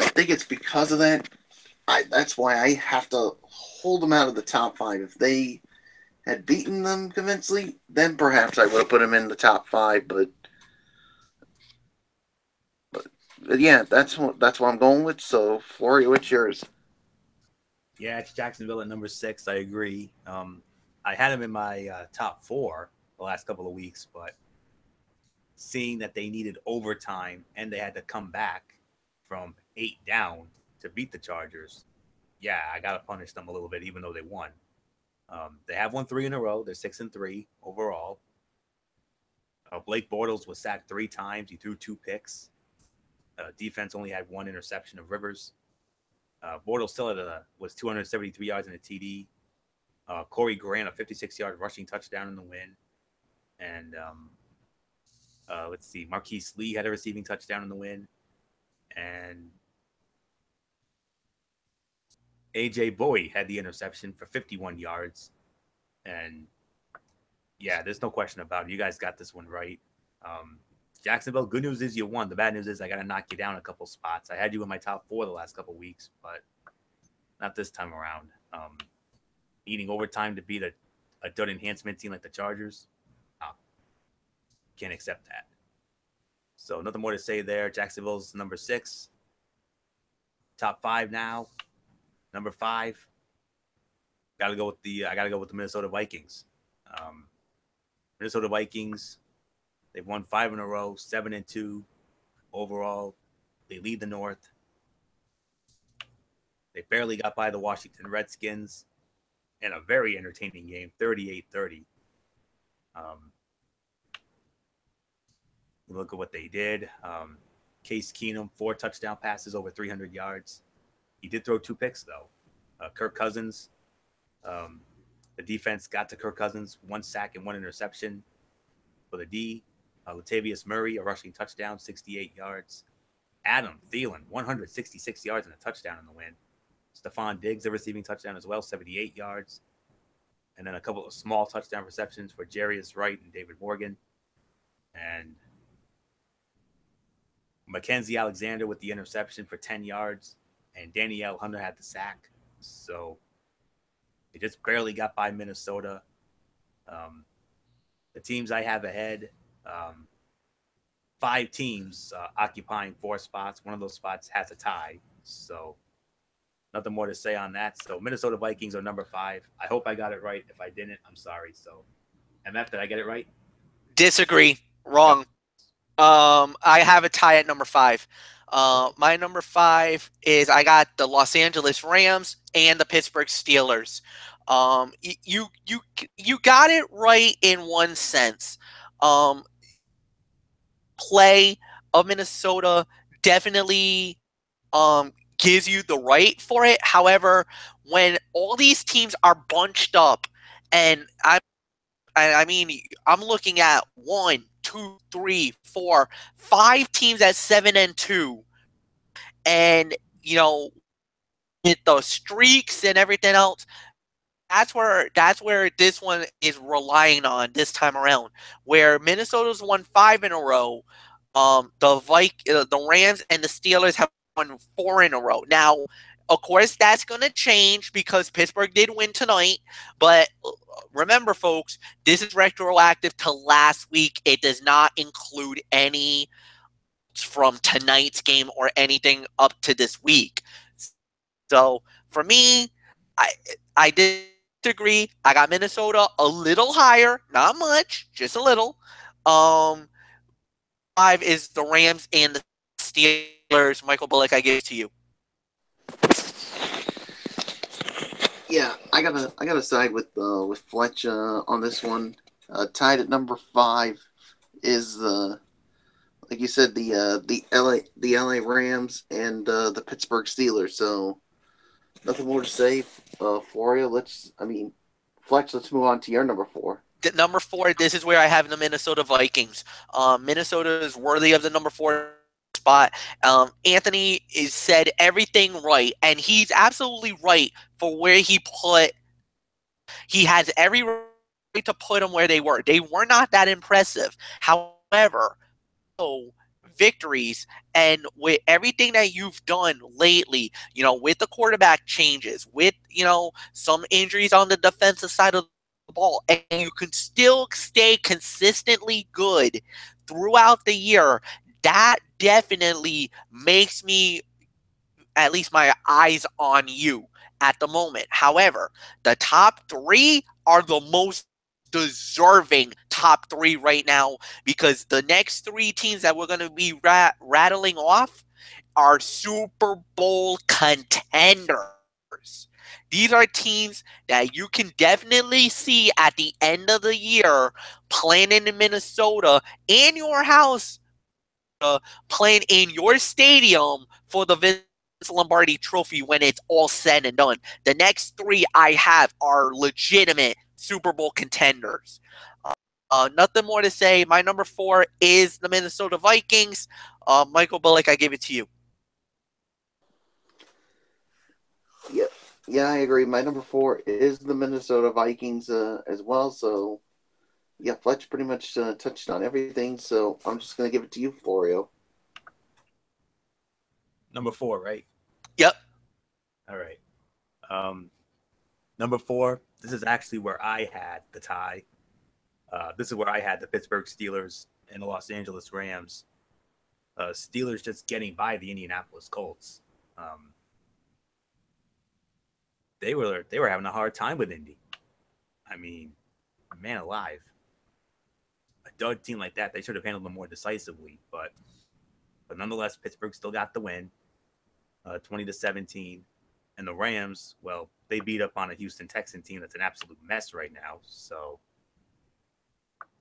think it's because of that. That's why I have to hold them out of the top 5. If they had beaten them convincingly, then perhaps I would have put them in the top 5. But yeah, that's what I'm going with. So, Florio, what's yours? Yeah, it's Jacksonville at number 6. I agree. I had them in my top 4 the last couple of weeks, but seeing that they needed overtime and they had to come back from 8 down to beat the Chargers, yeah, I got to punish them a little bit, even though they won. They have won 3 in a row. They're 6-3 overall. Blake Bortles was sacked 3 times. He threw 2 picks. Defense only had 1 interception of Rivers. Bortles still was 273 yards in a TD. Corey Grant, a 56-yard rushing touchdown in the win. And let's see, Marquise Lee had a receiving touchdown in the win. And A.J. Bowie had the interception for 51 yards. And yeah, there's no question about it. You guys got this one right. Jacksonville, good news is you won. The bad news is I got to knock you down a couple spots. I had you in my top 4 the last couple weeks, but not this time around. Needing overtime to beat a dud enhancement team like the Chargers, can't accept that. So nothing more to say there. Jacksonville's number 6. Top 5 now. Number 5. I gotta go with the Minnesota Vikings. Minnesota Vikings, they've won 5 in a row, 7-2 overall. They lead the North. They barely got by the Washington Redskins in a very entertaining game, 38-30. Look at what they did. Case Keenum, 4 touchdown passes, over 300 yards. He did throw 2 picks, though. Kirk Cousins, the defense got to Kirk Cousins, 1 sack and 1 interception for the D. Latavius Murray, a rushing touchdown, 68 yards. Adam Thielen, 166 yards and a touchdown in the win. Stephon Diggs, a receiving touchdown as well, 78 yards. And then a couple of small touchdown receptions for Jarius Wright and David Morgan. And Mackenzie Alexander with the interception for 10 yards. And Danielle Hunter had the sack. So they just barely got by Minnesota. The teams I have ahead, 5 teams occupying 4 spots. One of those spots has a tie. So nothing more to say on that. So Minnesota Vikings are number 5. I hope I got it right. If I didn't, I'm sorry. So MF, did I get it right? Disagree. Wrong. I have a tie at number 5. My number 5 is I got the Los Angeles Rams and the Pittsburgh Steelers. You got it right in one sense. Play of Minnesota definitely gives you the right for it. However, when all these teams are bunched up, and I mean, I'm looking at 1, 2, 3, 4, 5 teams at 7-2, and with the streaks and everything else, that's where this one is relying on this time around. Where Minnesota's won 5 in a row, the Rams and the Steelers have won 4 in a row. Now, of course, that's going to change because Pittsburgh did win tonight. But remember, folks, this is retroactive to last week. It does not include any from tonight's game or anything up to this week. So for me, I did agree. I got Minnesota a little higher, not much, just a little. 5 is the Rams and the Steelers. Michael Bullock, I give it to you. Yeah, I gotta side with Fletch on this one. Tied at number 5 is like you said, the LA Rams and the Pittsburgh Steelers. So nothing more to say for you. Fletch, let's move on to your number 4. Number 4, this is where I have the Minnesota Vikings. Minnesota is worthy of the number 4 spot. Anthony said everything right, and he's absolutely right for where he put. He has every right to put them where they were. They were not that impressive. However, victories, and with everything that you've done lately, with the quarterback changes, with some injuries on the defensive side of the ball, and you can still stay consistently good throughout the year, that definitely makes me at least my eyes on you at the moment. However, the top 3 are the most deserving top 3 right now, because the next 3 teams that we're going to be rattling off are Super Bowl contenders. These are teams that you can definitely see at the end of the year playing in Minnesota in your house, playing in your stadium for the Vince Lombardi Trophy when it's all said and done. The next 3 I have are legitimate Super Bowl contenders. Nothing more to say. My number 4 is the Minnesota Vikings. Michael Bullock, I give it to you. Yeah, I agree. My number 4 is the Minnesota Vikings as well. So, yeah, Fletch pretty much touched on everything. So I'm just going to give it to you, Florio. Number 4, right? Yep. All right. Number 4, this is actually where I had the tie. This is where I had the Pittsburgh Steelers and the Los Angeles Rams. Steelers just getting by the Indianapolis Colts. They were having a hard time with Indy. I mean, man alive. A dud team like that, they should have handled them more decisively. But nonetheless, Pittsburgh still got the win, 20-17. And the Rams, well, they beat up on a Houston Texan team that's an absolute mess right now. So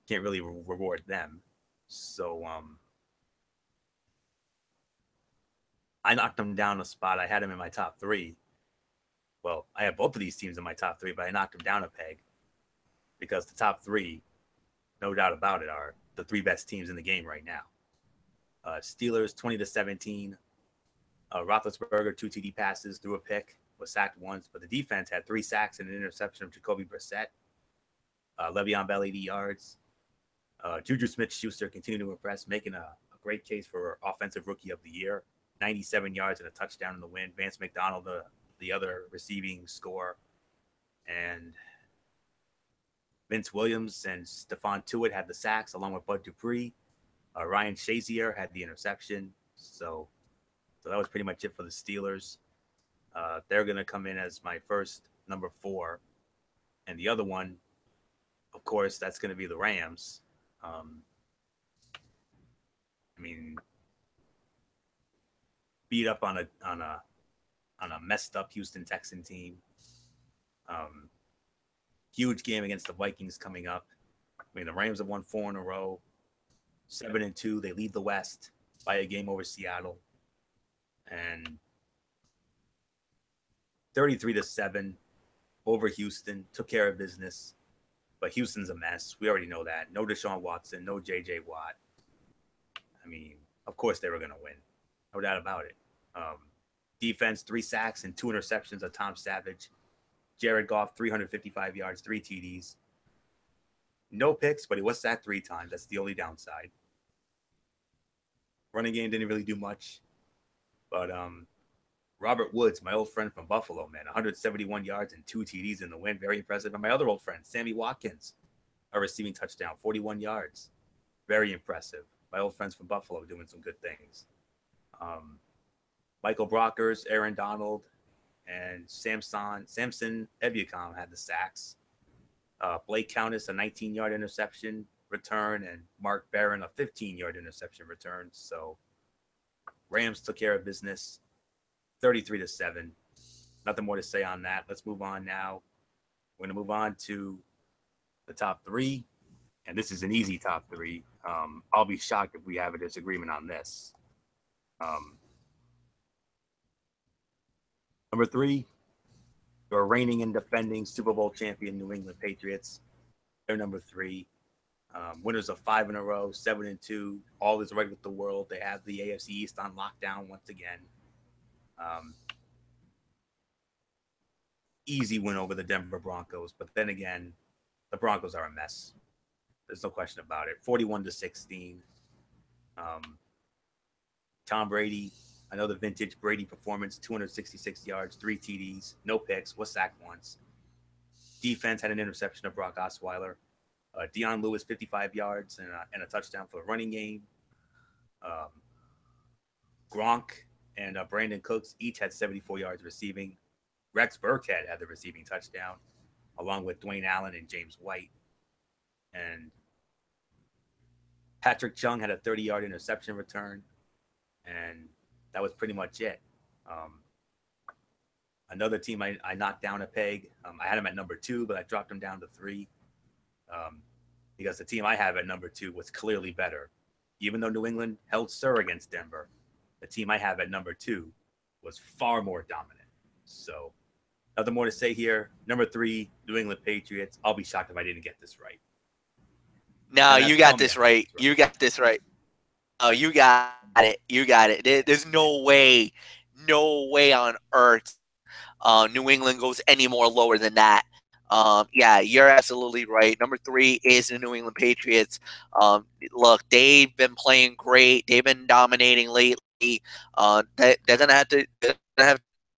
can't really reward them. So I knocked them down a spot. I had them in my top 3. Well, I have both of these teams in my top 3, but I knocked them down a peg because the top 3, no doubt about it, are the 3 best teams in the game right now. Steelers 20-17. Roethlisberger 2 TD passes, threw a pick, was sacked once, but the defense had 3 sacks and an interception of Jacoby Brissett. Le'Veon Bell 80 yards. Juju Smith-Schuster continued to impress, making a great case for Offensive Rookie of the Year. 97 yards and a touchdown in the win. Vance McDonald, the other receiving score. And Vince Williams and Stephon Tuitt had the sacks along with Bud Dupree. Ryan Shazier had the interception. So that was pretty much it for the Steelers. They're going to come in as my first number 4. And the other one, of course, that's going to be the Rams. Beat up on a messed up Houston Texan team. Huge game against the Vikings coming up. The Rams have won 4 in a row, 7-2. They lead the West by a game over Seattle, and 33-7 over Houston. Took care of business, but Houston's a mess. We already know that. No Deshaun Watson, no J.J. Watt. Of course they were going to win. No doubt about it. Defense, 3 sacks and 2 interceptions of Tom Savage. Jared Goff, 355 yards, 3 TDs. No picks, but he was sacked 3 times. That's the only downside. Running game didn't really do much. But Robert Woods, my old friend from Buffalo, 171 yards and 2 TDs in the win. Very impressive. And my other old friend, Sammy Watkins, a receiving touchdown, 41 yards. Very impressive. My old friends from Buffalo doing some good things. Michael Brockers, Aaron Donald, and Samson Ebukam had the sacks. Blake Countess, a 19-yard interception return, and Mark Barron, a 15-yard interception return. So Rams took care of business, 33-7. Nothing more to say on that. Let's move on now. We're going to move on to the top 3, and this is an easy top 3. I'll be shocked if we have a disagreement on this. Number 3, your reigning and defending Super Bowl champion New England Patriots. They're number 3. Winners of 5 in a row, 7-2. All is right with the world. They have the AFC East on lockdown once again. Easy win over the Denver Broncos, but then again, the Broncos are a mess. There's no question about it. 41-16. Tom Brady, another vintage Brady performance, 266 yards, 3 TDs, no picks, was sacked once. Defense had an interception of Brock Osweiler. Dion Lewis, 55 yards and a touchdown for the running game. Gronk and Brandon Cooks each had 74 yards receiving. Rex Burkhead had the receiving touchdown, along with Dwayne Allen and James White. And Patrick Chung had a 30-yard interception return, and that was pretty much it. Another team I knocked down a peg. I had him at number 2, but I dropped him down to 3 because the team I have at number 2 was clearly better. Even though New England held Sir against Denver, the team I have at number 2 was far more dominant. So nothing more to say here. Number 3, New England Patriots. I'll be shocked if I didn't get this right. No, you got this right. You got this right. Oh, you got it. You got it. There's no way on earth New England goes any more lower than that. Yeah, you're absolutely right. Number 3 is the New England Patriots. Look, they've been playing great. They've been dominating lately. They're gonna have to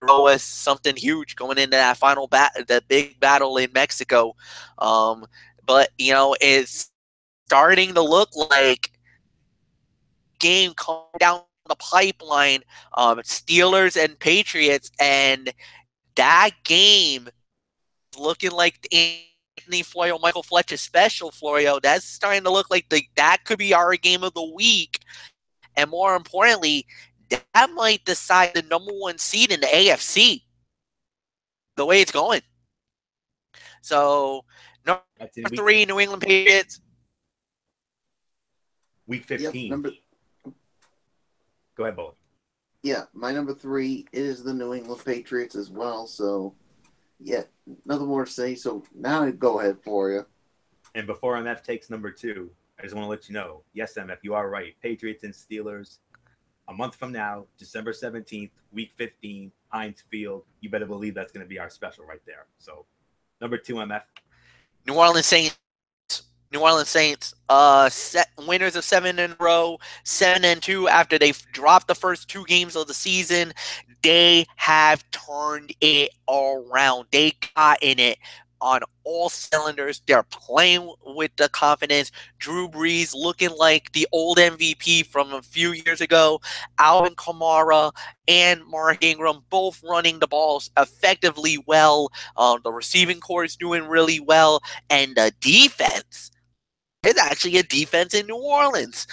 throw us something huge going into that final the big battle in Mexico. But it's starting to look like game coming down the pipeline. Steelers and Patriots, and that game looking like Anthony Florio, Michael Fletcher special. Florio, that's starting to look like that could be our game of the week, and more importantly, that might decide the number 1 seed in the AFC. The way it's going. So number 3, New England Patriots. Week 15. Yep, Go ahead, Bo. Yeah, my number 3 is the New England Patriots as well. So, yeah, nothing more to say. So now I go ahead for you. And before MF takes number 2, I just want to let you know, yes, MF, you are right. Patriots and Steelers a month from now, December 17th, week 15, Heinz Field. You better believe that's going to be our special right there. So, number 2, MF. New Orleans Saints. New Orleans Saints, winners of 7 in a row, 7-2 after they dropped the first 2 games of the season. They have turned it around. They got in it on all cylinders. They're playing with the confidence. Drew Brees looking like the old MVP from a few years ago. Alvin Kamara and Mark Ingram both running the balls effectively well. The receiving core is doing really well. And the defense is actually a defense in New Orleans.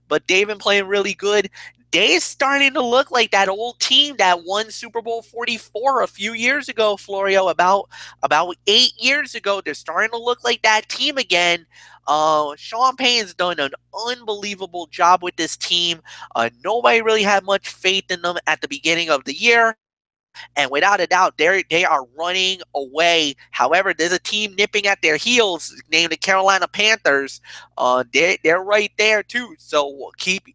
But they've been playing really good. They're starting to look like that old team that won Super Bowl 44 a few years ago, Florio, about 8 years ago. They're starting to look like that team again. Sean Payton's done an unbelievable job with this team. Nobody really had much faith in them at the beginning of the year. And without a doubt, they are running away. However, there's a team nipping at their heels named the Carolina Panthers. They're right there too. So keep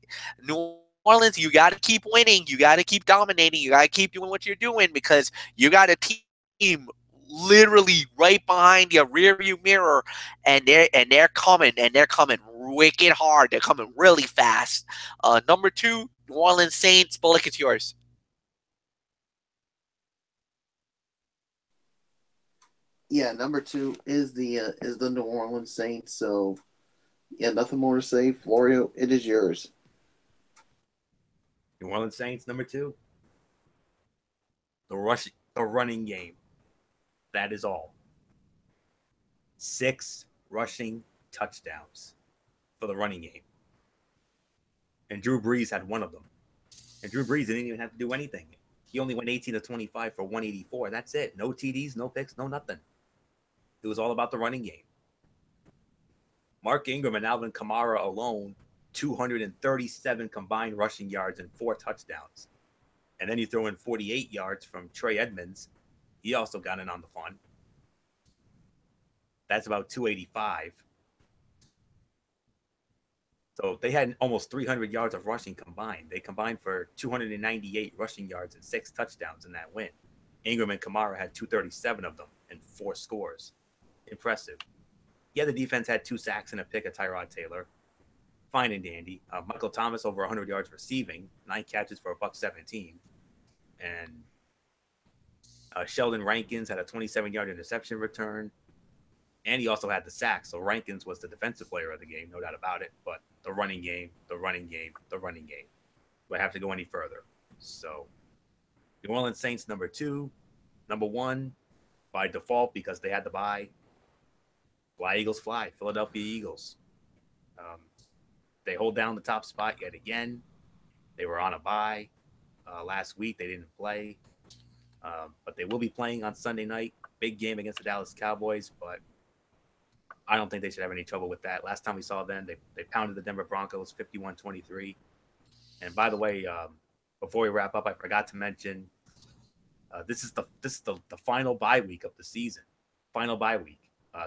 New Orleans. You got to keep winning. You got to keep dominating. You got to keep doing what you're doing because you got a team literally right behind your rearview mirror, and they're coming wicked hard. They're coming really fast. Number 2, New Orleans Saints. Bullock, it's yours. Yeah, number 2 is the New Orleans Saints. So, yeah, nothing more to say. Florio, it is yours. New Orleans Saints, number 2. The running game. That is all. 6 rushing touchdowns for the running game. And Drew Brees had one of them. And Drew Brees didn't even have to do anything. He only went 18 of 25 for 184. That's it. No TDs, no picks, no nothing. It was all about the running game. Mark Ingram and Alvin Kamara alone, 237 combined rushing yards and 4 touchdowns. And then you throw in 48 yards from Trey Edmonds. He also got in on the fun. That's about 285. So they had almost 300 yards of rushing combined. They combined for 298 rushing yards and 6 touchdowns in that win. Ingram and Kamara had 237 of them and 4 scores. Impressive. Yeah, the defense had 2 sacks and a pick of Tyrod Taylor. Fine and dandy. Michael Thomas over 100 yards receiving, 9 catches for $117. And Sheldon Rankins had a 27-yard interception return. And he also had the sack. So Rankins was the defensive player of the game, no doubt about it. But the running game. Do I have to go any further? So New Orleans Saints, number 2. Number 1, by default, because they had the bye. Fly, Eagles, fly. Philadelphia Eagles. They hold down the top spot yet again. They were on a bye last week. They didn't play. But they will be playing on Sunday night. Big game against the Dallas Cowboys, but I don't think they should have any trouble with that. Last time we saw them, they pounded the Denver Broncos 51-23. And by the way, before we wrap up, I forgot to mention this is the final bye week of the season. Final bye week.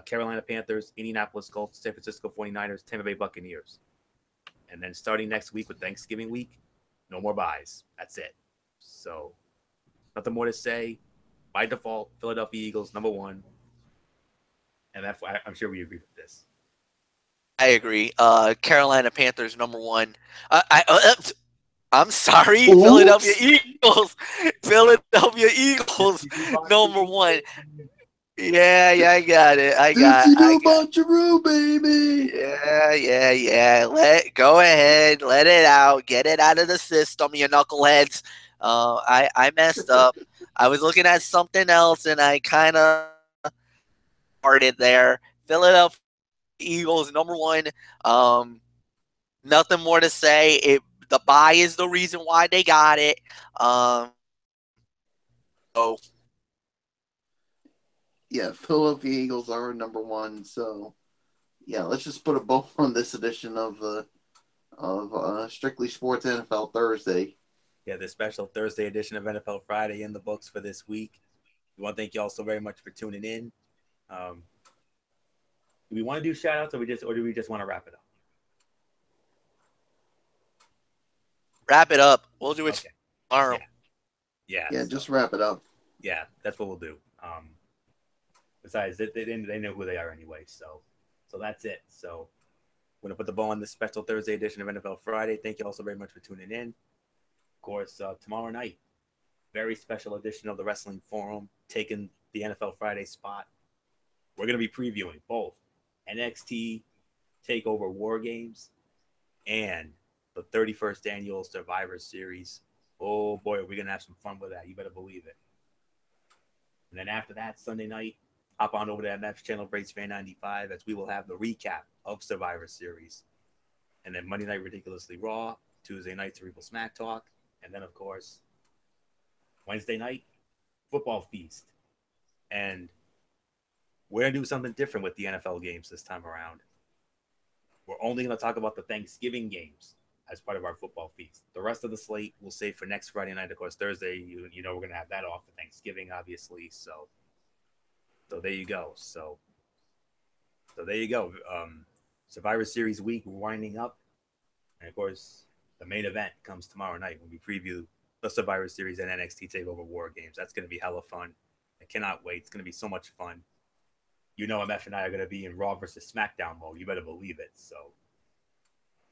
Carolina Panthers, Indianapolis Colts, San Francisco 49ers, Tampa Bay Buccaneers. And then starting next week with Thanksgiving week, no more byes. That's it. So nothing more to say. By default, Philadelphia Eagles, number 1. And I'm sure we agree with this. I agree. Carolina Panthers, number 1. I'm sorry, Oops. Philadelphia Eagles. Philadelphia Eagles, number 1. Yeah, I got it. I got Buncheroo, baby. Yeah. Go ahead, let it out. Get it out of the system, you knuckleheads. I messed up. I was looking at something else, and I kind of started there. Philadelphia Eagles, number 1. Nothing more to say. The bye is the reason why they got it. Yeah, Philadelphia Eagles are number 1. So, yeah, let's just put a bow on this edition of Strictly Sports NFL Thursday. Yeah, the special Thursday edition of NFL Friday in the books for this week. We want to thank you all so very much for tuning in. Do we want to do shout outs or do we just want to wrap it up? Wrap it up. We'll do it Okay. tomorrow. Yeah. Yeah, so- just wrap it up. yeah, that's what we'll do. Besides, they know who they are anyway, so that's it. So we're gonna put the ball on this special Thursday edition of NFL Friday. Thank you all so very much for tuning in. Of course, tomorrow night, very special edition of the Wrestling Forum, taking the NFL Friday spot. We're gonna be previewing both NXT Takeover War Games and the 31st annual Survivor Series. Oh boy, are we gonna have some fun with that? You better believe it. And then after that, Sunday night, hop on over to MF's channel, Brace Fan 95, as we will have the recap of Survivor Series. And then Monday night, Ridiculously Raw. Tuesday night, Cerebral Smack Talk. And then, of course, Wednesday night, Football Feast. And we're going to do something different with the NFL games this time around. We're only going to talk about the Thanksgiving games as part of our Football Feast. The rest of the slate we'll save for next Friday night. Of course, Thursday, you know, we're going to have that off for Thanksgiving, obviously. So there you go. So there you go. Survivor Series week winding up. And of course, the main event comes tomorrow night when we preview the Survivor Series and NXT TakeOver War Games. That's going to be hella fun. I cannot wait. It's going to be so much fun. You know, MF and I are going to be in Raw versus SmackDown mode. You better believe it. So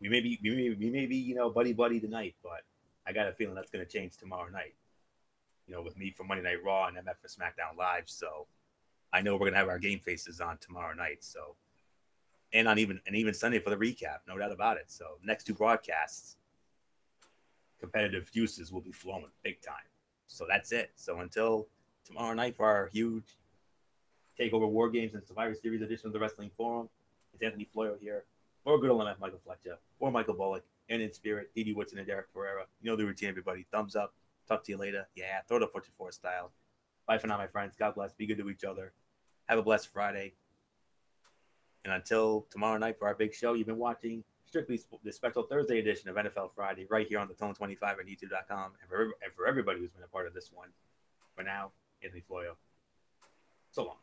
we may be, you know, buddy tonight, but I got a feeling that's going to change tomorrow night. You know, with me for Monday Night Raw and MF for SmackDown Live. So I know we're going to have our game faces on tomorrow night. So, and even Sunday for the recap, no doubt about it. So next two broadcasts, competitive juices will be flowing big time. So that's it. So until tomorrow night for our huge TakeOver War Games and Survivor Series edition of the Wrestling Forum, it's Anthony Floyo here. For good old MF Michael Fletcher, for Michael Bullock, and in spirit, D.D. Woodson and Derek Ferreira. You know the routine, everybody. Thumbs up. Talk to you later. Yeah, throw it up 44 style. Bye for now, my friends. God bless. Be good to each other. Have a blessed Friday. And until tomorrow night for our big show, you've been watching strictly the special Thursday edition of NFL Friday right here on the Tone 25 at YouTube.com. And for everybody who's been a part of this one, for now, Anthony Floyo. So long.